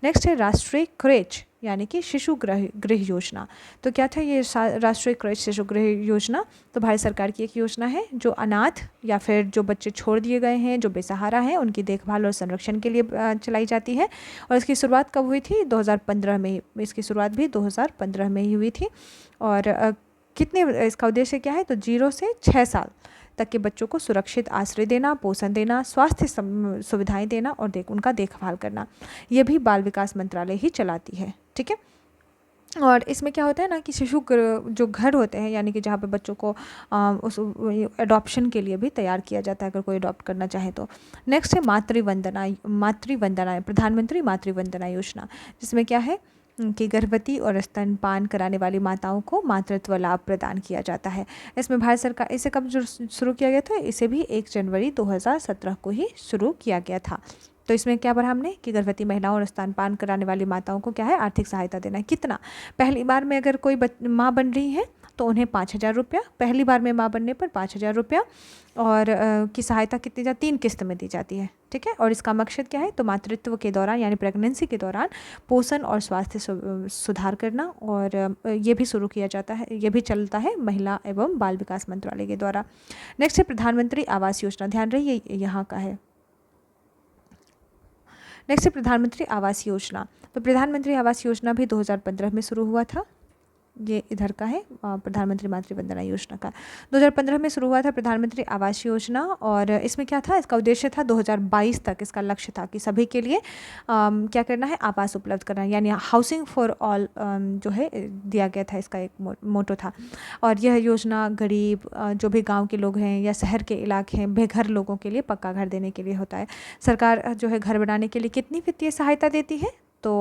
नेक्स्ट है राष्ट्रीय क्रेच यानी कि शिशु गृह योजना। तो क्या था ये राष्ट्रीय क्रेच शिशु गृह योजना? तो भारत सरकार की एक योजना है जो अनाथ या फिर जो बच्चे छोड़ दिए गए हैं, जो बेसहारा हैं, उनकी देखभाल और संरक्षण के लिए चलाई जाती है। और इसकी शुरुआत कब हुई थी? 2015 में। इसकी शुरुआत भी 2015 में ही हुई थी। और कितने इसका उद्देश्य क्या है? तो 0 से 6 साल तक के बच्चों को सुरक्षित आश्रय देना, पोषण देना, स्वास्थ्य सुविधाएं देना और उनका देखभाल करना। ये भी बाल विकास मंत्रालय ही चलाती है। ठीक है। और इसमें क्या होता है ना कि शिशु जो घर होते हैं, यानी कि जहाँ पे बच्चों को उस एडॉप्शन के लिए भी तैयार किया जाता है अगर कोई अडॉप्ट करना चाहे तो। नेक्स्ट है मातृवंदना प्रधानमंत्री मातृवंदना योजना, जिसमें क्या है कि गर्भवती और स्तनपान कराने वाली माताओं को मातृत्व लाभ प्रदान किया जाता है। इसमें भारत सरकार, इसे कब शुरू किया गया था? इसे भी 1 जनवरी 2017 को ही शुरू किया गया था। तो इसमें क्या पढ़ा हमने कि गर्भवती महिलाओं और स्तनपान कराने वाली माताओं को क्या है, आर्थिक सहायता देना है। कितना? पहली बार में अगर कोई माँ बन रही है तो उन्हें 5,000 रुपया, पहली बार में माँ बनने पर 5,000 रुपया, और की सहायता कितनी 3 किस्त में दी जाती है। ठीक है, और इसका मकसद क्या है? तो मातृत्व के दौरान यानी प्रेगनेंसी के दौरान पोषण और स्वास्थ्य सुधार करना, और ये भी शुरू किया जाता है, ये भी चलता है महिला एवं बाल विकास मंत्रालय के द्वारा। नेक्स्ट है प्रधानमंत्री आवास योजना, ध्यान रहे ये यहाँ का है। नेक्स्ट है प्रधानमंत्री आवास योजना। तो प्रधानमंत्री आवास योजना भी 2015 में शुरू हुआ था। ये इधर का है प्रधानमंत्री मातृवंदना योजना का, 2015 में शुरू हुआ था प्रधानमंत्री आवास योजना। और इसमें क्या था? इसका उद्देश्य था 2022 तक इसका लक्ष्य था कि सभी के लिए क्या करना है, आवास उपलब्ध करना है, यानी हाउसिंग फॉर ऑल जो है दिया गया था, इसका एक मोटो था। और यह योजना गरीब जो भी गाँव के लोग हैं या शहर के इलाके हैं, बेघर लोगों के लिए पक्का घर देने के लिए होता है। सरकार जो है घर बनाने के लिए कितनी वित्तीय सहायता देती है? तो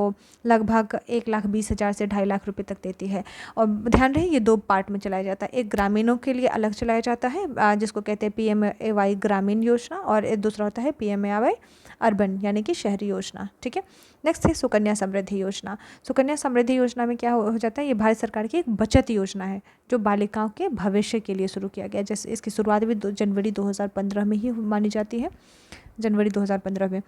लगभग 1,20,000 से 2.5 लाख रुपए तक देती है। और ध्यान रहे ये 2 पार्ट में चलाया जाता है, एक ग्रामीणों के लिए अलग चलाया जाता है जिसको कहते हैं PMAY ग्रामीण योजना, और एक दूसरा होता है PMAY अर्बन यानी कि शहरी योजना। ठीक है, नेक्स्ट है सुकन्या समृद्धि योजना। सुकन्या समृद्धि योजना में क्या हो जाता है? ये भारत सरकार की एक बचत योजना है जो बालिकाओं के भविष्य के लिए शुरू किया गया। जैसे इसकी शुरुआत भी जनवरी 2015 में ही मानी जाती है, जनवरी 2015 में।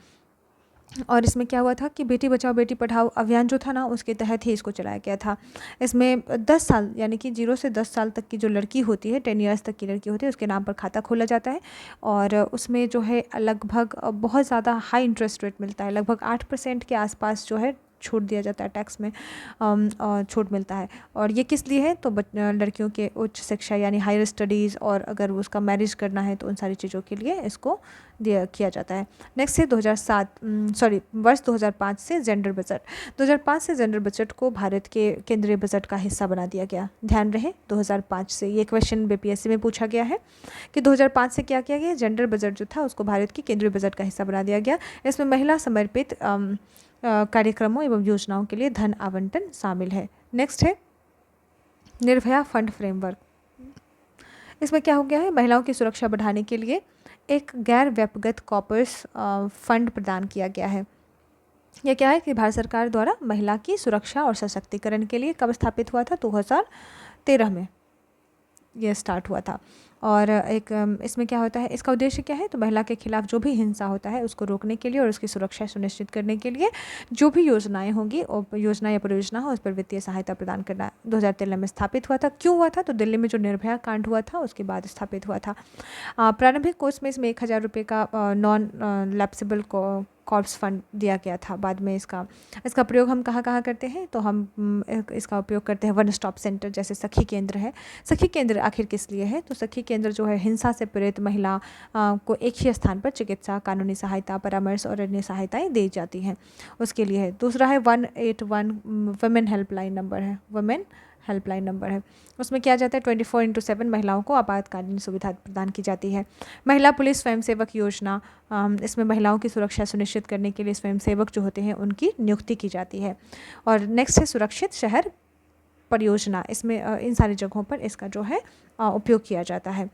और इसमें क्या हुआ था कि बेटी बचाओ बेटी पढ़ाओ अभियान जो था ना, उसके तहत ही इसको चलाया गया था। इसमें 10 साल यानी कि 0 से 10 साल तक की जो लड़की होती है, 10 ईयर्स तक की लड़की होती है, उसके नाम पर खाता खोला जाता है। और उसमें जो है लगभग बहुत ज़्यादा हाई इंटरेस्ट रेट मिलता है, लगभग 8% के आसपास जो है छूट दिया जाता है, टैक्स में और छूट मिलता है। और ये किस लिए है? तो लड़कियों के उच्च शिक्षा यानी हायर स्टडीज़, और अगर उसका मैरिज करना है तो उन सारी चीज़ों के लिए इसको किया जाता है। नेक्स्ट है वर्ष 2005 से जेंडर बजट। 2005 से जेंडर बजट को भारत के केंद्रीय बजट का हिस्सा बना दिया गया। ध्यान रहे 2005 से, ये क्वेश्चन BPSC में पूछा गया है कि 2005 से क्या किया गया? जेंडर बजट जो था उसको भारत के केंद्रीय बजट का हिस्सा बना दिया गया। इसमें महिला समर्पित कार्यक्रमों एवं योजनाओं के लिए धन आवंटन शामिल है। नेक्स्ट है निर्भया फंड फ्रेमवर्क। इसमें क्या हो गया है? महिलाओं की सुरक्षा बढ़ाने के लिए एक गैर व्यक्तिगत कॉर्पस फंड प्रदान किया गया है। यह क्या है कि भारत सरकार द्वारा महिला की सुरक्षा और सशक्तिकरण के लिए कब स्थापित हुआ था? 2013 में यह स्टार्ट हुआ था। और एक इसमें क्या होता है? इसका उद्देश्य क्या है? तो महिला के खिलाफ जो भी हिंसा होता है उसको रोकने के लिए और उसकी सुरक्षा सुनिश्चित करने के लिए जो भी योजनाएं होंगी और योजना या परियोजना हो उस पर वित्तीय सहायता प्रदान करना 2013 में स्थापित हुआ था। क्यों हुआ था? तो दिल्ली में जो निर्भया कांड हुआ था उसके बाद स्थापित हुआ था। प्रारंभिक कोर्स में इसमें 1,000 रुपये का नॉन लैप्सेबल कॉर्प्स फंड दिया गया था। बाद में इसका प्रयोग हम कहाँ कहाँ करते हैं? तो हम इसका उपयोग करते हैं वन स्टॉप सेंटर, जैसे सखी केंद्र है। सखी केंद्र आखिर किस लिए है? तो सखी केंद्र जो है हिंसा से पीड़ित महिला को एक ही स्थान पर चिकित्सा, कानूनी सहायता, परामर्श और अन्य सहायताएं दी जाती हैं, उसके लिए है। दूसरा है 181 वुमेन हेल्पलाइन नंबर है, वुमेन हेल्पलाइन नंबर है। उसमें किया जाता है 24/7 महिलाओं को आपातकालीन सुविधा प्रदान की जाती है। महिला पुलिस स्वयंसेवक योजना, इसमें महिलाओं की सुरक्षा सुनिश्चित करने के लिए स्वयंसेवक जो होते हैं उनकी नियुक्ति की जाती है। और नेक्स्ट है सुरक्षित शहर परियोजना। इसमें इन सारी जगहों पर इसका जो है उपयोग किया जाता है।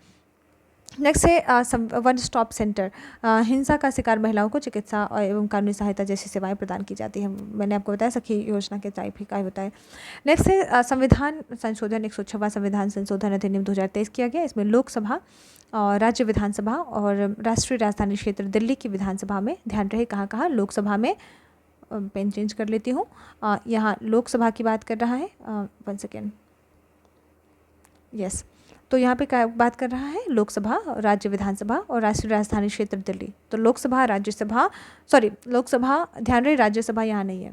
नेक्स्ट है वन स्टॉप सेंटर। हिंसा का शिकार महिलाओं को चिकित्सा एवं कानूनी सहायता जैसी सेवाएं प्रदान की जाती हैं। मैंने आपको बताया सखी योजना के टाइप ही का होता है। नेक्स्ट है संविधान संशोधन 106वां संविधान संशोधन अधिनियम 2023 किया गया। इसमें लोकसभा और राज्य विधानसभा और राष्ट्रीय राजधानी क्षेत्र दिल्ली की विधानसभा में, ध्यान रहे कहाँ कहाँ, लोकसभा में, पेन चेंज कर लेती हूँ, यहाँ लोकसभा की बात कर रहा है, 1 सेकेंड, यस, तो यहाँ पे क्या बात कर रहा है? लोकसभा, राज्य विधानसभा और राष्ट्रीय राजधानी क्षेत्र दिल्ली। तो लोकसभा, राज्यसभा, लोकसभा, ध्यान रहे राज्यसभा यहाँ नहीं है,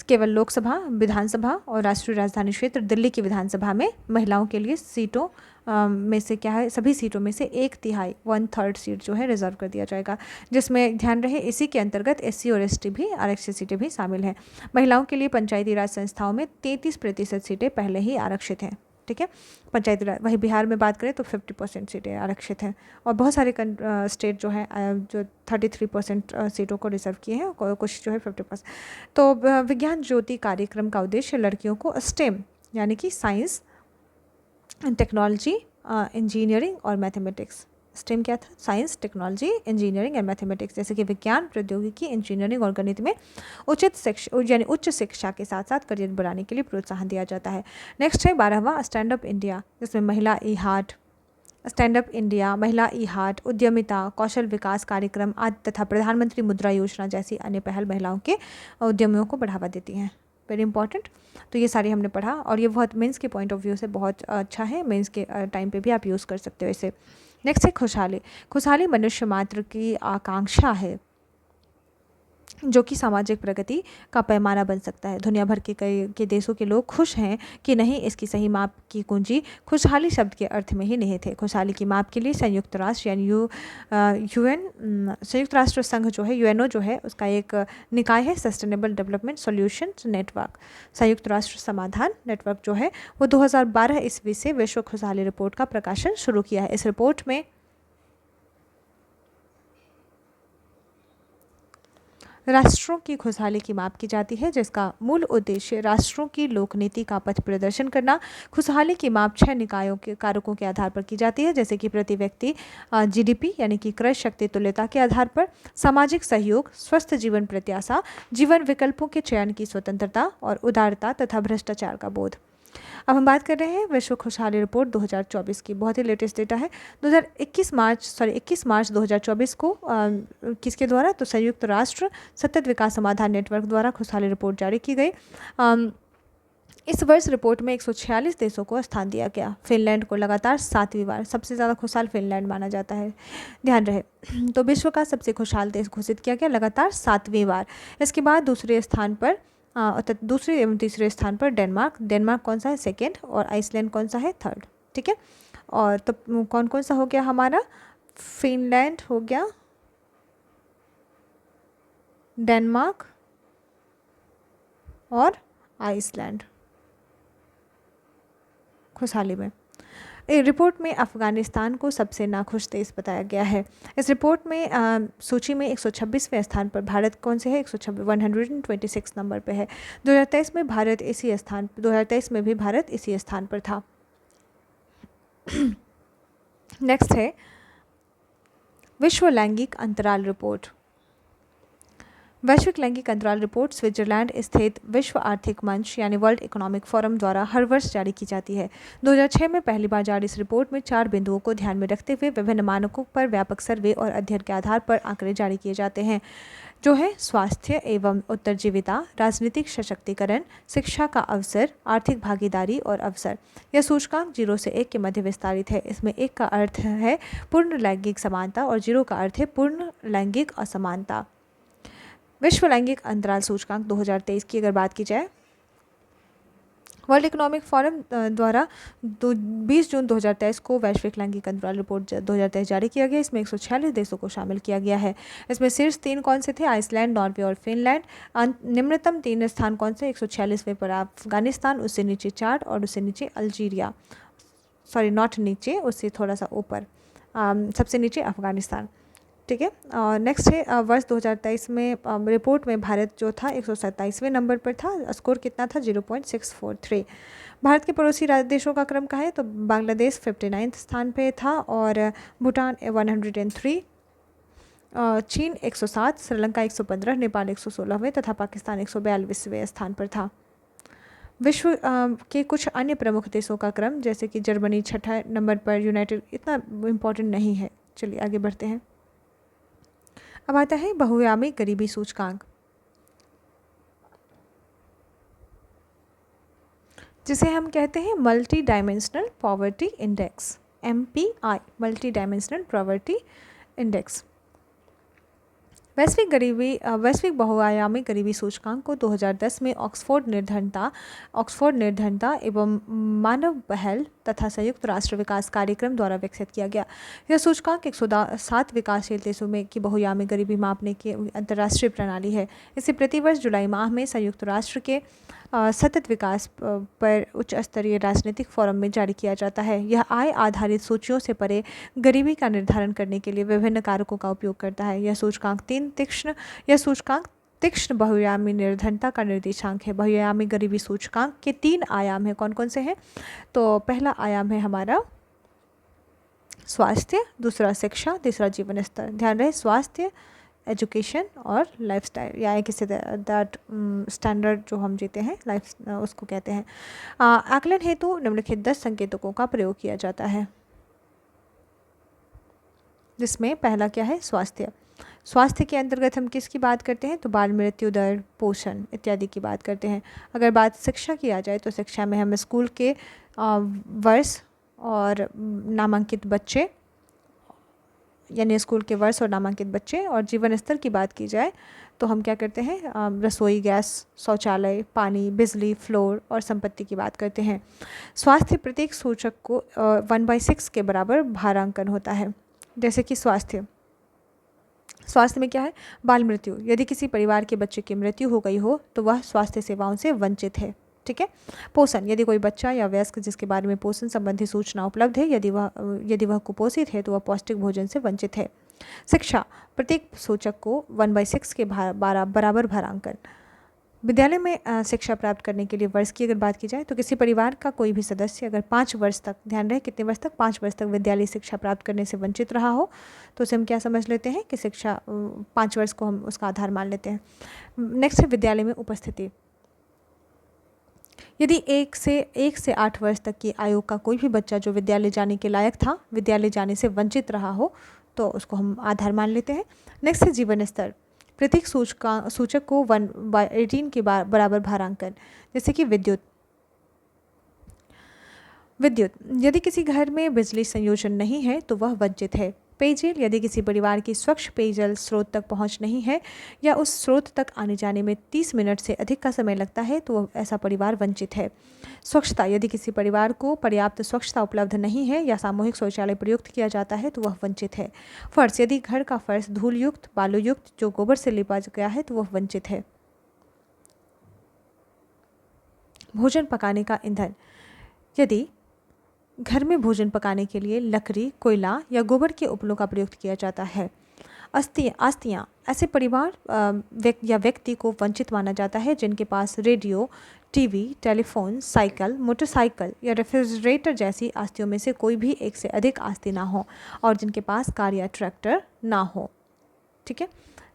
केवल लोकसभा, विधानसभा और राष्ट्रीय राजधानी क्षेत्र दिल्ली की विधानसभा में महिलाओं के लिए सीटों में से क्या है, सभी सीटों में से 1/3 1/3 सीट जो है रिजर्व कर दिया जाएगा, जिसमें ध्यान रहे इसी के अंतर्गत SC और ST भी आरक्षित सीटें भी शामिल हैं। महिलाओं के लिए पंचायती राज संस्थाओं में 33% सीटें पहले ही आरक्षित हैं। ठीक है, पंचायती राज, वही बिहार में बात करें तो 50% सीटें आरक्षित हैं, और बहुत सारे स्टेट जो है जो 33% सीटों को रिजर्व किए हैं, और कुछ जो है 50%। तो विज्ञान ज्योति कार्यक्रम का उद्देश्य लड़कियों को स्टेम यानी कि साइंस, टेक्नोलॉजी, इंजीनियरिंग और मैथमेटिक्स, स्टेम क्या था, science, technology, engineering and mathematics, जैसे कि विज्ञान, प्रौद्योगिकी, इंजीनियरिंग और गणित में उच्च शिक्षा के साथ साथ करियर बढ़ाने के लिए प्रोत्साहन दिया जाता है। नेक्स्ट है 12वां स्टैंड अप इंडिया, जिसमें महिला ई-हाट, स्टैंड अप इंडिया, महिला ई-हाट, उद्यमिता, कौशल विकास कार्यक्रम आदि तथा प्रधानमंत्री मुद्रा योजना जैसी अन्य पहल महिलाओं के उद्यमियों को बढ़ावा देती हैं। Very important. तो ये सारी हमने पढ़ा, और ये बहुत मेंस के पॉइंट ऑफ व्यू से बहुत अच्छा है, मेंस के टाइम पे भी आप यूज़ कर सकते हो इसे। नेक्स्ट है खुशहाली। खुशहाली मनुष्य मात्र की आकांक्षा है जो कि सामाजिक प्रगति का पैमाना बन सकता है। दुनिया भर के कई देशों के लोग खुश हैं कि नहीं, इसकी सही माप की कुंजी खुशहाली शब्द के अर्थ में ही निहित है। खुशहाली की माप के लिए संयुक्त राष्ट्र यानी UN, संयुक्त राष्ट्र संघ जो है, UNO जो है, उसका एक निकाय है सस्टेनेबल डेवलपमेंट सॉल्यूशन नेटवर्क, संयुक्त राष्ट्र समाधान नेटवर्क जो है, वो 2012 ईस्वी से विश्व खुशहाली रिपोर्ट का प्रकाशन शुरू किया है। इस रिपोर्ट में राष्ट्रों की खुशहाली की माप की जाती है, जिसका मूल उद्देश्य राष्ट्रों की लोकनीति का पथ प्रदर्शन करना। खुशहाली की माप 6 निकायों के कारकों के आधार पर की जाती है, जैसे कि प्रति व्यक्ति GDP यानी कि क्रय शक्ति तुल्यता के आधार पर, सामाजिक सहयोग, स्वस्थ जीवन प्रत्याशा, जीवन विकल्पों के चयन की स्वतंत्रता और उदारता तथा भ्रष्टाचार का बोध। अब हम बात कर रहे हैं विश्व खुशहाली रिपोर्ट 2024 की, बहुत ही लेटेस्ट डेटा है। 21 मार्च 2024 को किसके द्वारा, तो संयुक्त राष्ट्र सतत विकास समाधान नेटवर्क द्वारा खुशहाली रिपोर्ट जारी की गई। इस वर्ष रिपोर्ट में 146 देशों को स्थान दिया गया। फिनलैंड को लगातार 7वीं बार सबसे ज़्यादा खुशहाल फिनलैंड माना जाता है, ध्यान रहे। तो विश्व का सबसे खुशहाल देश घोषित किया गया लगातार 7वीं बार। इसके बाद दूसरे एवं तीसरे स्थान पर डेनमार्क कौन सा है, सेकेंड, और आइसलैंड कौन सा है, थर्ड। ठीक है, और तो कौन कौन सा हो गया हमारा, फिनलैंड हो गया, डेनमार्क और आइसलैंड खुशहाली में। रिपोर्ट में अफगानिस्तान को सबसे नाखुश देश बताया गया है। इस रिपोर्ट में सूची में 126वें स्थान पर भारत कौन से है, 126 नंबर पे है। 2023 में भी भारत इसी स्थान पर था। नेक्स्ट है विश्व लैंगिक अंतराल रिपोर्ट। वैश्विक लैंगिक अंतराल रिपोर्ट स्विट्जरलैंड स्थित विश्व आर्थिक मंच यानी वर्ल्ड इकोनॉमिक फोरम द्वारा हर वर्ष जारी की जाती है। 2006 में पहली बार जारी इस रिपोर्ट में 4 बिंदुओं को ध्यान में रखते हुए विभिन्न मानकों पर व्यापक सर्वे और अध्ययन के आधार पर आंकड़े जारी किए जाते हैं, जो है स्वास्थ्य एवं उत्तरजीविता, राजनीतिक सशक्तिकरण, शिक्षा का अवसर, आर्थिक भागीदारी और अवसर। यह सूचकांक 0 से 1 के मध्य विस्तारित है। इसमें 1 का अर्थ है पूर्ण लैंगिक समानता और 0 का अर्थ है पूर्ण लैंगिक असमानता। विश्व लैंगिक अंतराल सूचकांक 2023 की अगर बात की जाए, वर्ल्ड इकोनॉमिक फोरम द्वारा 20 जून 2023 को वैश्विक लैंगिक अंतराल रिपोर्ट 2023 जारी किया गया। इसमें 146 देशों को शामिल किया गया है। इसमें शीर्ष 3 कौन से थे, आइसलैंड, नॉर्वे और फिनलैंड। निम्नतम 3 स्थान कौन से, 146वें पर अफगानिस्तान, उससे नीचे चाड और उससे नीचे अल्जीरिया, नॉट नीचे, उससे थोड़ा सा ऊपर, सबसे नीचे अफगानिस्तान। ठीक है, और नेक्स्ट है वर्ष 2023 में रिपोर्ट में भारत जो था 127वें नंबर पर था। स्कोर कितना था, 0.643। भारत के पड़ोसी देशों का क्रम कहा है तो बांग्लादेश 59 स्थान पे था, और भूटान 103, चीन 107, श्रीलंका 115, नेपाल 116वें तथा पाकिस्तान 142वें स्थान पर था। विश्व के कुछ अन्य प्रमुख देशों का क्रम, जैसे कि जर्मनी 6 नंबर पर, यूनाइटेड, इतना इम्पोर्टेंट नहीं है। चलिए आगे बढ़ते हैं। अब आता है बहुआयामी गरीबी सूचकांक, जिसे हम कहते हैं multi dimensional poverty index, MPI, multi dimensional poverty index. वैश्विक बहुआयामी गरीबी सूचकांक को 2010 में ऑक्सफोर्ड निर्धनता एवं मानव पहल तथा संयुक्त राष्ट्र विकास कार्यक्रम द्वारा विकसित किया गया। यह सूचकांक 107 विकासशील देशों में की बहुआयामी गरीबी मापने की अंतर्राष्ट्रीय प्रणाली है। इसे प्रतिवर्ष जुलाई माह में संयुक्त राष्ट्र के सतत विकास पर उच्च स्तरीय राजनीतिक फोरम में जारी किया जाता है। यह आय आधारित सूचियों से परे गरीबी का निर्धारण करने के लिए विभिन्न कारकों का उपयोग करता है। यह सूचकांक तीक्ष्ण बहुआयामी निर्धनता का निर्देशांक है। बहुआयामी गरीबी सूचकांक के 3 आयाम हैं। कौन कौन से हैं? तो पहला आयाम है हमारा स्वास्थ्य, दूसरा शिक्षा, तीसरा जीवन स्तर। ध्यान रहे, स्वास्थ्य, एजुकेशन और लाइफस्टाइल, या किसी दैट स्टैंडर्ड जो हम जीते हैं लाइफ उसको कहते हैं। आकलन हेतु निम्नलिखित 10 संकेतकों का प्रयोग किया जाता है, जिसमें पहला क्या है? स्वास्थ्य के अंतर्गत हम किसकी बात करते हैं? तो बाल मृत्यु दर, पोषण इत्यादि की बात करते हैं। अगर बात शिक्षा किया जाए तो शिक्षा में हम स्कूल के वर्ष और नामांकित बच्चे, यानी स्कूल के वर्ष और नामांकित बच्चे, और जीवन स्तर की बात की जाए तो हम क्या करते हैं? रसोई गैस, शौचालय, पानी, बिजली, फ्लोर और संपत्ति की बात करते हैं। स्वास्थ्य प्रत्येक सूचक को 1/6 के बराबर भारांकन होता है। जैसे कि स्वास्थ्य में क्या है? बाल मृत्यु, यदि किसी परिवार के बच्चे की मृत्यु हो गई हो तो वह स्वास्थ्य सेवाओं से वंचित है। ठीक है। पोषण, यदि कोई बच्चा या वयस्क जिसके बारे में पोषण संबंधी सूचना उपलब्ध है, यदि वह कुपोषित है तो वह पौष्टिक भोजन से वंचित है। शिक्षा, प्रत्येक सूचक को 1/6 के बराबर भारांकन। विद्यालय में शिक्षा प्राप्त करने के लिए वर्ष की अगर बात की जाए तो किसी परिवार का कोई भी सदस्य अगर 5 वर्ष तक, ध्यान रहे कितने वर्ष तक? 5 वर्ष तक विद्यालय शिक्षा प्राप्त करने से वंचित रहा हो तो उसे हम क्या समझ लेते हैं कि शिक्षा 5 वर्ष को हम उसका आधार मान लेते हैं। नेक्स्ट है विद्यालय में उपस्थिति। यदि 1 से 8 वर्ष तक की आयु का कोई भी बच्चा जो विद्यालय जाने के लायक था, विद्यालय जाने से वंचित रहा हो तो उसको हम आधार मान लेते हैं। नेक्स्ट है जीवन स्तर। प्रत्येक सूचक को 1/18 के बराबर भारांकन। जैसे कि विद्युत, यदि किसी घर में बिजली संयोजन नहीं है तो वह वंचित है। पेयजल, यदि किसी परिवार की स्वच्छ पेयजल स्रोत तक पहुंच नहीं है या उस स्रोत तक आने जाने में 30 मिनट से अधिक का समय लगता है तो ऐसा परिवार वंचित है। स्वच्छता, यदि किसी परिवार को पर्याप्त स्वच्छता उपलब्ध नहीं है या सामूहिक शौचालय प्रयुक्त किया जाता है तो वह वंचित है। फर्श, यदि घर का फर्श धूलयुक्त, बालूयुक्त, जो गोबर से लिपा गया है तो वह वंचित है। भोजन पकाने का ईंधन, यदि घर में भोजन पकाने के लिए लकड़ी, कोयला या गोबर के उपलों का प्रयोग किया जाता है। आस्तियाँ, ऐसे परिवार या व्यक्ति को वंचित माना जाता है जिनके पास radio, TV, telephone, cycle, motorcycle या रेफ्रिजरेटर जैसी आस्तियों में से कोई भी एक से अधिक आस्ति ना हो और जिनके पास कार या ट्रैक्टर ना हो। ठीक है।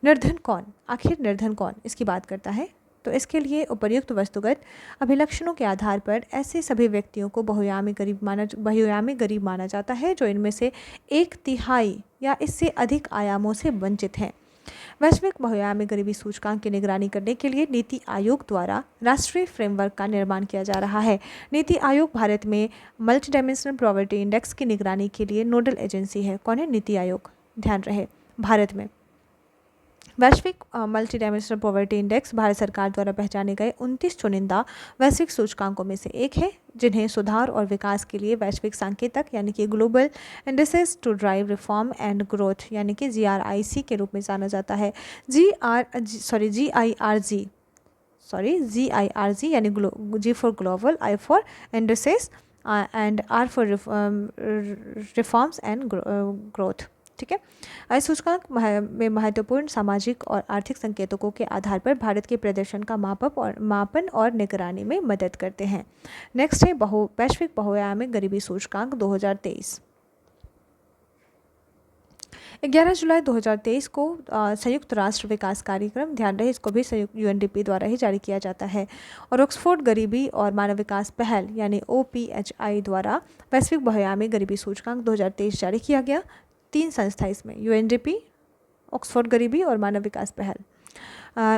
निर्धन कौन? आखिर निर्धन कौन, इसकी बात करता है। तो इसके लिए उपर्युक्त वस्तुगत अभिलक्षणों के आधार पर ऐसे सभी व्यक्तियों को बहुआयामी गरीब माना जाता है जो इनमें से 1/3 या इससे अधिक आयामों से वंचित हैं। वैश्विक बहुआयामी गरीबी सूचकांक की निगरानी करने के लिए नीति आयोग द्वारा राष्ट्रीय फ्रेमवर्क का निर्माण किया जा रहा है। नीति आयोग भारत में मल्टी डायमेंशनल पॉवर्टी इंडेक्स की निगरानी के लिए नोडल एजेंसी है। कौन है? नीति आयोग। ध्यान रहे, भारत में वैश्विक multi dimensional poverty index Bharat सरकार द्वारा पहचाने गए 29 चुनिंदा वैश्विक सूचकांकों में से एक है जिन्हें सुधार और विकास के लिए वैश्विक सांकेतक यानी कि global indices to drive reform and growth यानी कि GRIC के रूप में जाना जाता है। GIRG यानी G for global, I for indices and R for reforms and growth. ठीक है। इस सूचकांक में महत्वपूर्ण सामाजिक और आर्थिक संकेतकों के आधार पर भारत के प्रदर्शन का मापन और निगरानी में मदद करते हैं। नेक्स्ट है वैश्विक बहुआयामी गरीबी सूचकांक 2023। 11 जुलाई 2023 को संयुक्त राष्ट्र विकास कार्यक्रम, ध्यान रहे इसको भी संयुक्त UNDP द्वारा ही जारी किया जाता है, और ऑक्सफोर्ड गरीबी और मानव विकास पहल यानी OPHI द्वारा वैश्विक बहुआयामी गरीबी सूचकांक 2023 जारी किया गया। 3 संस्था इसमें, UNDP, ऑक्सफोर्ड गरीबी और मानव विकास पहल।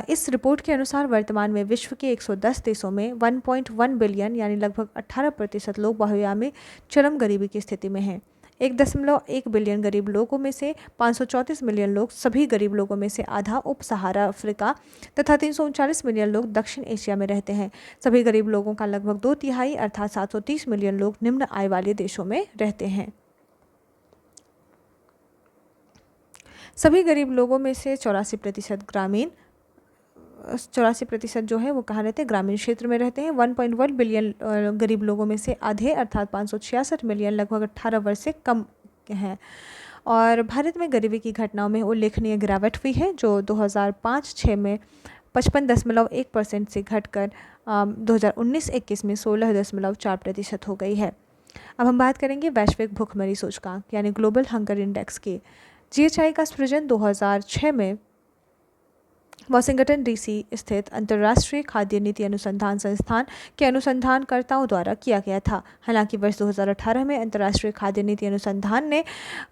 इस रिपोर्ट के अनुसार वर्तमान में विश्व के 110 देशों में 1.1 बिलियन यानी लगभग 18% लोग बहुआयामी चरम गरीबी की स्थिति में हैं। 1.1 बिलियन गरीब लोगों में से 534 मिलियन लोग, सभी गरीब लोगों में से आधा उप सहारा अफ्रीका तथा 339 मिलियन लोग दक्षिण एशिया में रहते हैं। सभी गरीब लोगों का लगभग 2/3 अर्थात 730 मिलियन लोग निम्न आय वाले देशों में रहते हैं। सभी गरीब लोगों में से 84% ग्रामीण 84% जो है वो कहाँ रहते हैं, ग्रामीण क्षेत्र में रहते हैं। 1.1 बिलियन गरीब लोगों में से आधे अर्थात 566 मिलियन लगभग 18 वर्ष से कम हैं। और भारत में गरीबी की घटनाओं में उल्लेखनीय गिरावट हुई है, जो 2005-06 में 55.1% से घटकर 2019-21 में 16.4% हो गई है। अब हम बात करेंगे वैश्विक भूखमरी सूचकांक यानी ग्लोबल हंगर इंडेक्स की। GHI का सृजन 2006 में वाशिंगटन DC स्थित अंतर्राष्ट्रीय खाद्य नीति अनुसंधान संस्थान के अनुसंधानकर्ताओं द्वारा किया गया था। हालांकि वर्ष 2018 में अंतर्राष्ट्रीय खाद्य नीति अनुसंधान ने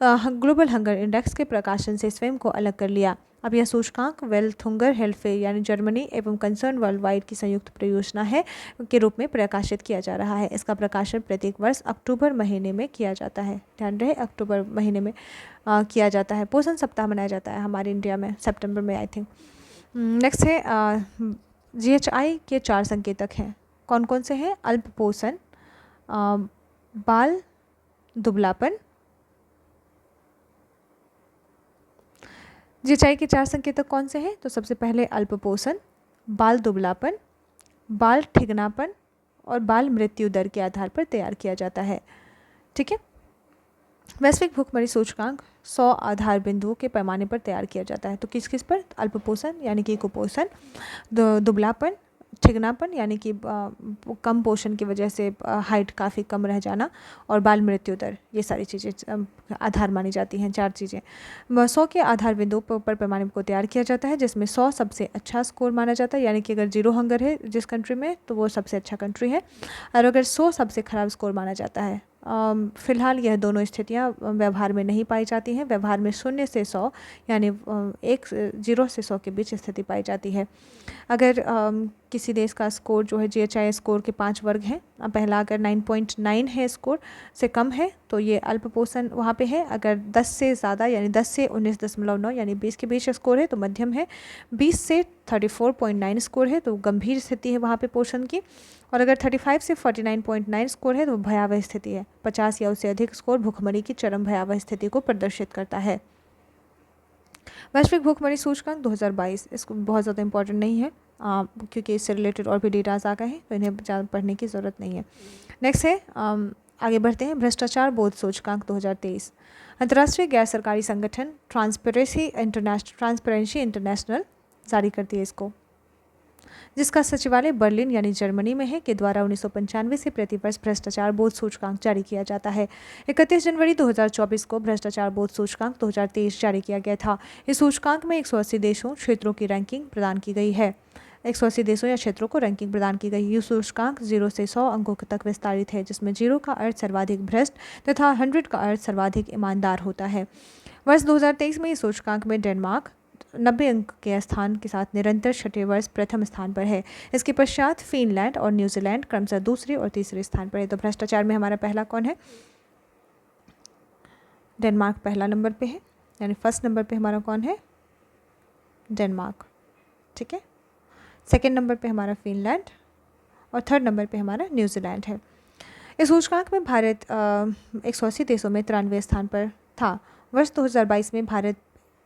ग्लोबल हंगर इंडेक्स के प्रकाशन से स्वयं को अलग कर लिया। अब यह सूचकांक वेल्थ हंगर हेल्फेयर यानी जर्मनी एवं कंसर्न वर्ल्ड वाइड की संयुक्त परियोजना है के रूप में प्रकाशित किया जा रहा है। इसका प्रकाशन प्रत्येक वर्ष अक्टूबर महीने में किया जाता है। ध्यान रहे, अक्टूबर महीने में किया जाता है। पोषण सप्ताह मनाया जाता है हमारे इंडिया में सितंबर में, आई थिंक। नेक्स्ट है GHI के 4 संकेतक हैं। कौन कौन से हैं? अल्प पोषण, बाल दुबलापन। GHI के 4 संकेतक कौन से हैं? तो सबसे पहले अल्प पोषण, बाल दुबलापन, बाल ठिगनापन और बाल मृत्यु दर के आधार पर तैयार किया जाता है। ठीक है। वैश्विक भूखमरी सूचकांक 100 आधार बिंदुओं के पैमाने पर तैयार किया जाता है। तो किस किस पर? अल्प पोषण यानी कि कुपोषण, दुबलापन, ठिगनापन यानी कि कम पोषण की वजह से हाइट काफ़ी कम रह जाना, और बाल मृत्यु दर, ये सारी चीज़ें आधार मानी जाती हैं। 4 चीज़ें 100 के आधार बिंदुओं पर पैमाने को तैयार किया जाता है, जिसमें 100 सबसे अच्छा स्कोर माना जाता है, यानी कि अगर 0 हंगर है जिस कंट्री में तो वो सबसे अच्छा कंट्री है, और अगर 100 सबसे खराब स्कोर माना जाता है। फ़िलहाल यह दोनों स्थितियाँ व्यवहार में नहीं पाई जाती हैं। व्यवहार में 0 से 100 यानी 0 से 100 के बीच स्थिति पाई जाती है। अगर किसी देश का स्कोर जो है GHI स्कोर के 5 वर्ग हैं, पहला अगर 9.9 है स्कोर से कम है तो ये अल्प पोषण वहाँ पे है। अगर 10 से ज़्यादा यानी 10 से 19.9 यानी 20 के बीच स्कोर है तो मध्यम है। 20 से 34.9 स्कोर है तो गंभीर स्थिति है वहाँ पे पोषण की। और अगर 35 से 49.9 स्कोर है तो भयावह स्थिति है। 50 या उससे अधिक स्कोर भूखमरी की चरम भयावह स्थिति को प्रदर्शित करता है। वैश्विक भूखमरी सूचकांक 2022, इसको बहुत ज़्यादा इंपॉर्टेंट नहीं है क्योंकि इससे रिलेटेड और भी डेटाज आ गए हैं तो इन्हें ज़्यादा पढ़ने की ज़रूरत नहीं है। नेक्स्ट है, आगे बढ़ते हैं, भ्रष्टाचार बोध सूचकांक 2023। अंतर्राष्ट्रीय गैर सरकारी संगठन ट्रांसपेरेंसी इंटरनेशनल जारी करती है इसको, जिसका सचिवालय बर्लिन यानी जर्मनी में है, के द्वारा 1995 से प्रतिवर्ष भ्रष्टाचार बोध सूचकांक जारी किया जाता है। 31 जनवरी 2024 को भ्रष्टाचार बोध सूचकांक 2023 जारी किया गया था। इस सूचकांक में 180 देशों क्षेत्रों की रैंकिंग प्रदान की गई है। 180 देशों या क्षेत्रों को रैंकिंग प्रदान की गई। यह सूचकांक 0 से 100 अंकों तक विस्तारित है, जिसमें 0 का अर्थ सर्वाधिक भ्रष्ट तथा 100 का अर्थ सर्वाधिक ईमानदार होता है। वर्ष 2023 में इस सूचकांक में डेनमार्क 90 अंक के स्थान के साथ निरंतर छठे वर्ष प्रथम स्थान पर है। इसके पश्चात फिनलैंड और न्यूजीलैंड क्रमशः दूसरे और तीसरे स्थान पर है। तो भ्रष्टाचार में हमारा पहला कौन है? डेनमार्क पहला नंबर पे है, यानी फर्स्ट नंबर पे हमारा कौन है? डेनमार्क। ठीक है। सेकेंड नंबर पे हमारा फिनलैंड और थर्ड नंबर पे हमारा न्यूजीलैंड है। इस सूचकांक में भारत 180 देशों में 93 स्थान पर था। वर्ष 2022 में भारत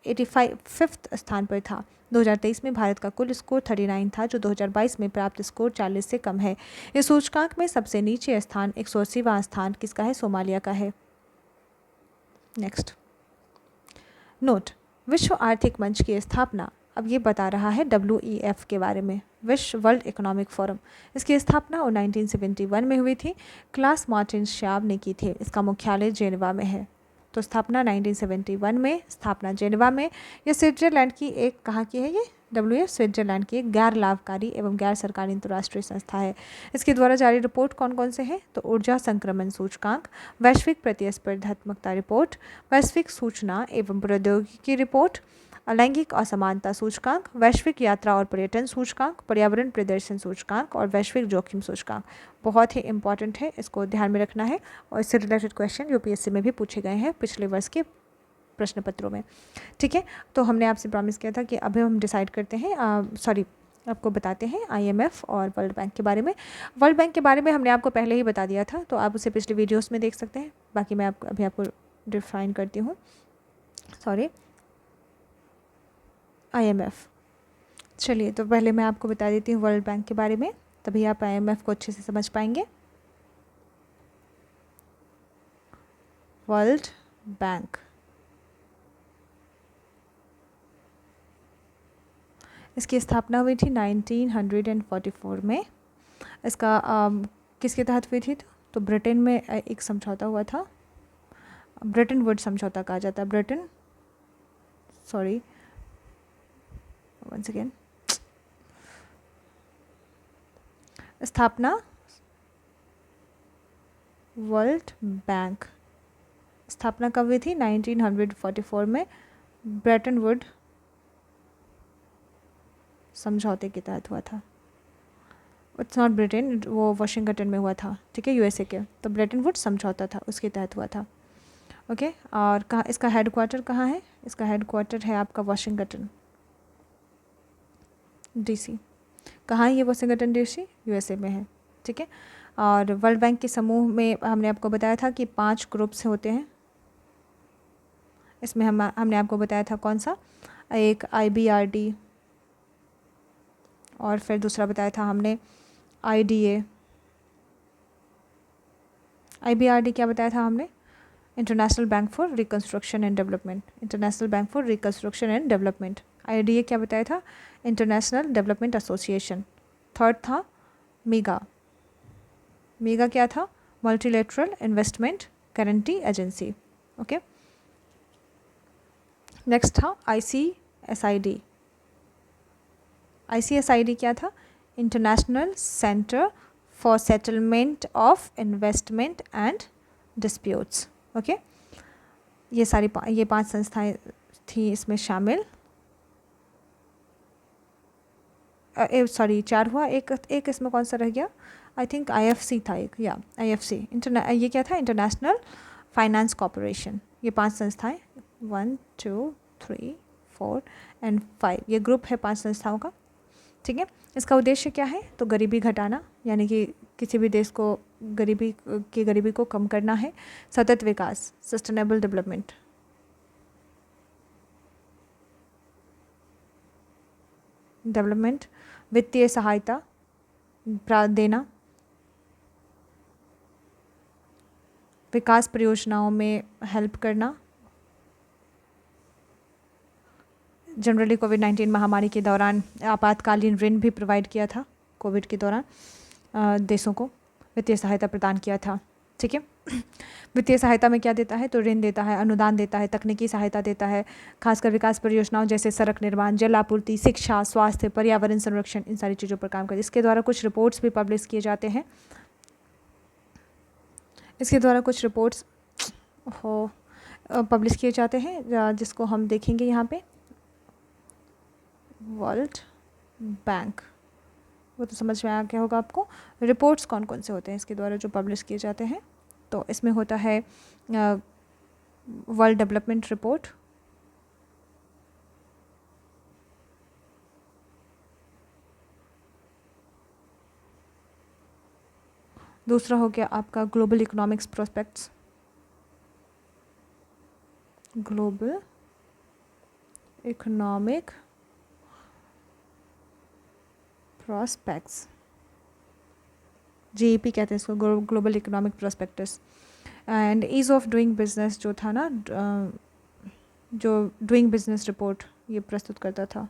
85वें स्थान पर था। 2023 में भारत का कुल स्कोर 39 था, जो 2022 में प्राप्त स्कोर 40 से कम है। इस सूचकांक में सबसे नीचे स्थान 180वां स्थान किसका है? सोमालिया का है। नेक्स्ट नोट, विश्व आर्थिक मंच की स्थापना, अब ये बता रहा है WEF के बारे में, विश्व वर्ल्ड इकोनॉमिक फोरम। इसकी स्थापना 1971 में हुई थी। क्लास मार्टिन श्याब ने की थी। इसका मुख्यालय जेनेवा में है। तो स्थापना 1971 में, स्थापना जेनेवा में। ये स्विट्जरलैंड की एक, कहाँ की है ये? WEF स्विट्जरलैंड की एक गैर लाभकारी एवं गैर सरकारी अंतर्राष्ट्रीय संस्था है। इसके द्वारा जारी रिपोर्ट कौन कौन से हैं? तो ऊर्जा संक्रमण सूचकांक, वैश्विक प्रतिस्पर्धात्मकता रिपोर्ट, वैश्विक सूचना एवं प्रौद्योगिकी रिपोर्ट, लैंगिक असमानता सूचकांक, वैश्विक यात्रा और पर्यटन सूचकांक, पर्यावरण प्रदर्शन सूचकांक और वैश्विक जोखिम सूचकांक। बहुत ही इंपॉर्टेंट है, इसको ध्यान में रखना है और इससे रिलेटेड क्वेश्चन यूपीएससी में भी पूछे गए हैं पिछले वर्ष के प्रश्न पत्रों में। ठीक है, तो हमने आपसे प्रॉमिस किया था कि अभी हम डिसाइड करते हैं, आपको बताते हैं आईएमएफ और वर्ल्ड बैंक के बारे में। वर्ल्ड बैंक के बारे में हमने आपको पहले ही बता दिया था, तो आप उसे पिछले वीडियोस में देख सकते हैं। बाकी मैं अभी आपको डिफाइन करती हूँ। आईएमएफ, चलिए तो पहले मैं आपको बता देती हूँ वर्ल्ड बैंक के बारे में, तभी आप आईएमएफ को अच्छे से समझ पाएंगे। वर्ल्ड बैंक, इसकी स्थापना हुई थी 1944 में। इसका किसके तहत हुई थी? तो ब्रिटेन में एक समझौता हुआ था, ब्रेटन वुड समझौता कहा जाता है। वंस अगेन, स्थापना वर्ल्ड बैंक, स्थापना कब हुई थी? 1944 में ब्रेटन वुड समझौते के तहत हुआ था। इट्स नॉट ब्रिटेन, वो वाशिंगटन में हुआ था, ठीक है, यूएसए के। तो ब्रेटन वुड समझौता था, उसके तहत हुआ था। ओके, और कहाँ इसका हेडक्वार्टर कहाँ है? इसका हेडक्वार्टर है आपका वाशिंगटन डीसी। कहाँ है ये वाशिंगटन डीसी? यूएसए में है, ठीक है। और वर्ल्ड बैंक के समूह में हमने आपको बताया था कि 5 ग्रुप्स होते हैं। इसमें हमने आपको बताया था कौन सा? एक आईबीआरडी, और फिर दूसरा बताया था हमने आईडीए। आईबीआरडी क्या बताया था हमने? International bank for reconstruction and development, international bank for reconstruction and development. IDA क्या बताया था? International development association. थर्ड था मीगा, मीगा क्या था? Multilateral investment guarantee agency. Okay, next था आईसीएसआईडी। आईसीएसआईडी क्या था? International centre for settlement of investment and disputes. Okay, ये 5 संस्थाएं थी इसमें शामिल। 4 हुआ, एक इसमें कौन सा रह गया? आई थिंक आईएफसी था एक, या आईएफसी ये क्या था? International finance corporation. ये 5 संस्थाएं, 1 2 3 4 एंड 5, ये ग्रुप है 5 संस्थाओं का, ठीक है। इसका उद्देश्य क्या है? तो गरीबी घटाना, यानी कि किसी भी देश को गरीबी को कम करना है। सतत विकास, सस्टेनेबल डेवलपमेंट, वित्तीय सहायता देना, विकास परियोजनाओं में हेल्प करना। जनरली कोविड-19 महामारी के दौरान आपातकालीन ऋण भी प्रोवाइड किया था। कोविड के दौरान देशों को वित्तीय सहायता प्रदान किया था, ठीक है। वित्तीय सहायता में क्या देता है? तो ऋण देता है, अनुदान देता है, तकनीकी सहायता देता है, खासकर विकास परियोजनाओं जैसे सड़क निर्माण, जल आपूर्ति, शिक्षा, स्वास्थ्य, पर्यावरण संरक्षण, इन सारी चीज़ों पर काम करते। इसके द्वारा कुछ रिपोर्ट्स भी पब्लिश किए जाते हैं। इसके द्वारा कुछ रिपोर्ट्स पब्लिश किए जाते हैं, जिसको हम देखेंगे यहाँ पे। वर्ल्ड बैंक, वो तो समझ में आ गया होगा आपको। रिपोर्ट्स कौन कौन से होते हैं इसके द्वारा जो पब्लिश किए जाते हैं? तो इसमें होता है वर्ल्ड डेवलपमेंट रिपोर्ट, दूसरा हो गया आपका global economics prospects, global economic prospects, GEP कहते हैं इसको, global economic prospectus. And ease of doing business जो था ना, जो डूइंग बिजनेस रिपोर्ट ये प्रस्तुत करता था।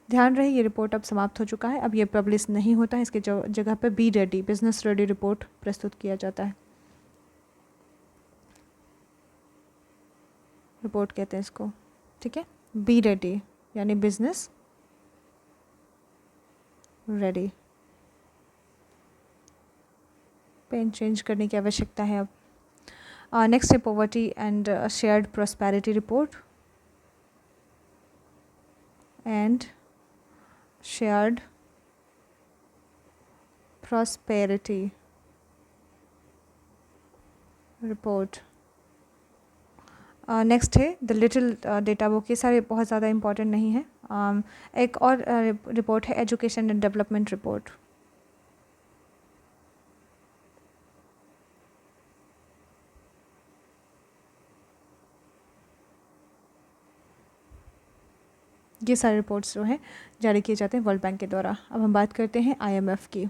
ध्यान रहे ये रिपोर्ट अब समाप्त हो चुका है, अब ये पब्लिश नहीं होता है, इसके जगह पे be ready, business ready report प्रस्तुत किया जाता है। रिपोर्ट कहते हैं इसको, ठीक है। बी रेडी यानी बिजनेस रेडी। पेन चेंज करने की आवश्यकता है अब। नेक्स्ट है poverty and shared prosperity report and shared prosperity report. Next है द लिटिल डेटा बुक। ये सारे बहुत ज़्यादा इंपॉर्टेंट नहीं है। एक और रिपोर्ट है एजुकेशन एंड डेवलपमेंट रिपोर्ट। ये सारे रिपोर्ट्स जो हैं जारी किए जाते हैं वर्ल्ड बैंक के द्वारा। अब हम बात करते हैं IMF की।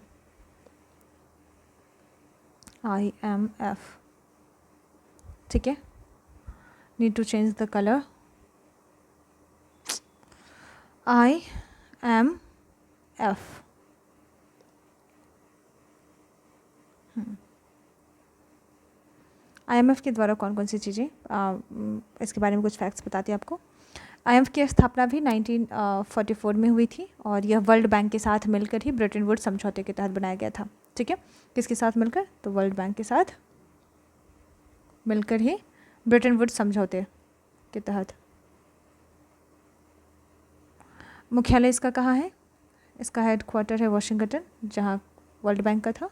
IMF, ठीक है, need to change the colour. IMF IMF के द्वारा कौन कौन सी चीज़ें, इसके बारे में कुछ फैक्ट्स बताती हैं आपको। IMF की स्थापना भी 1944 में हुई थी और यह वर्ल्ड बैंक के साथ मिलकर ही ब्रेटन वुड्स समझौते के तहत बनाया गया था। ठीक है, किसके साथ मिलकर? तो वर्ल्ड बैंक के साथ मिलकर ही ब्रेटन वुड्स समझौते के तहत। मुख्यालय इसका कहाँ है? इसका हेड क्वार्टर है वाशिंगटन, जहाँ वर्ल्ड बैंक का था।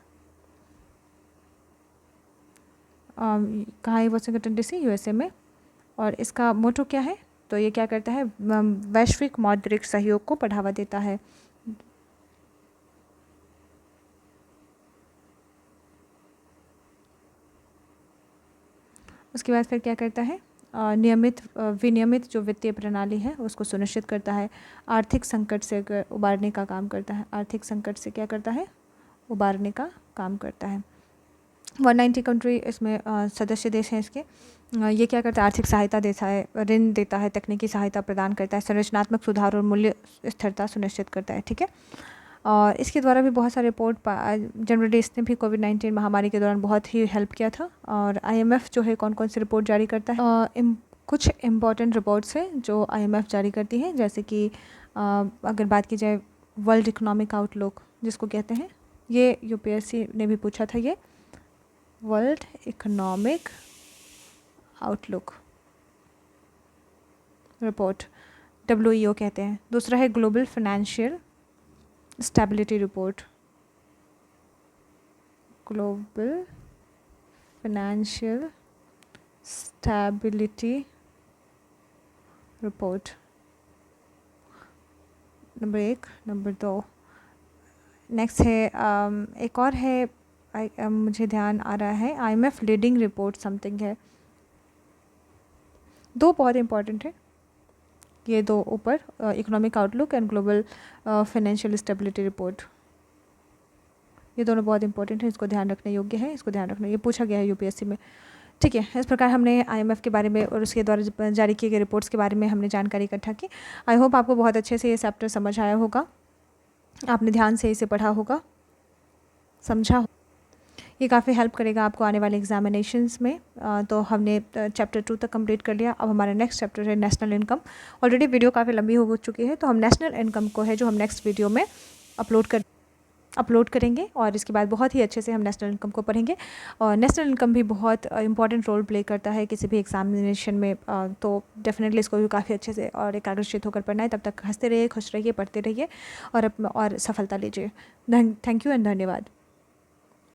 कहाँ है? वाशिंगटन DC, USA में। और इसका मोटो क्या है? तो ये क्या करता है? वैश्विक मौद्रिक सहयोग को बढ़ावा देता है। उसके बाद फिर क्या करता है? विनियमित जो वित्तीय प्रणाली है उसको सुनिश्चित करता है। आर्थिक संकट से उबारने का काम करता है। आर्थिक संकट से क्या करता है? उबारने का काम करता है। 190 कंट्री इसमें सदस्य देश हैं इसके। ये क्या करता है? आर्थिक सहायता देता है, ऋण देता है, तकनीकी सहायता प्रदान करता है, संरचनात्मक सुधार और मूल्य स्थिरता सुनिश्चित करता है। ठीक है, और इसके द्वारा भी बहुत सारे रिपोर्ट जनरली इसने भी कोविड-19 महामारी के दौरान बहुत ही हेल्प किया था। और IMF जो है कौन कौन सी रिपोर्ट जारी करता है? कुछ इम्पॉर्टेंट रिपोर्ट्स हैं जो IMF जारी करती है, जैसे कि अगर बात की जाए वर्ल्ड इकोनॉमिक आउटलुक जिसको कहते हैं, ये UPSC ने भी पूछा था। ये world economic outlook report WEO कहते हैं। दूसरा है global financial stability report. Global financial stability report number 1। Number 2 next है एक और है, मुझे ध्यान आ रहा है, IMF लीडिंग रिपोर्ट समथिंग है। दो बहुत इंपॉर्टेंट है ये दो ऊपर, economic outlook and global financial stability report. ये दोनों बहुत इंपॉर्टेंट है, इसको ध्यान रखने योग्य है, इसको ध्यान रखना। ये पूछा गया है UPSC में। ठीक है, इस प्रकार हमने IMF के बारे में और उसके द्वारा जारी किए गए रिपोर्ट्स के बारे में हमने जानकारी इकट्ठा की। आई होप आपको बहुत अच्छे से ये चैप्टर समझ आया होगा, आपने ध्यान से इसे पढ़ा होगा, समझा। ये काफ़ी हेल्प करेगा आपको आने वाले एग्जामिनेशंस में। तो हमने चैप्टर 2 तक कंप्लीट कर लिया। अब हमारा नेक्स्ट चैप्टर है नेशनल इनकम। ऑलरेडी वीडियो काफ़ी लंबी हो चुकी है, तो हम नेशनल इनकम को है जो हम नेक्स्ट वीडियो में अपलोड करेंगे और इसके बाद बहुत ही अच्छे से हम नेशनल इनकम को पढ़ेंगे। और नेशनल इनकम भी बहुत इंपॉर्टेंट रोल प्ले करता है किसी भी एग्जामिनेशन में, तो डेफिनेटली इसको भी काफ़ी अच्छे से और एकाग्रचित होकर पढ़ना है। तब तक हंसते रहिए, खुश रहिए, पढ़ते रहिए और सफलता लीजिए। थैंक यू एंड धन्यवाद।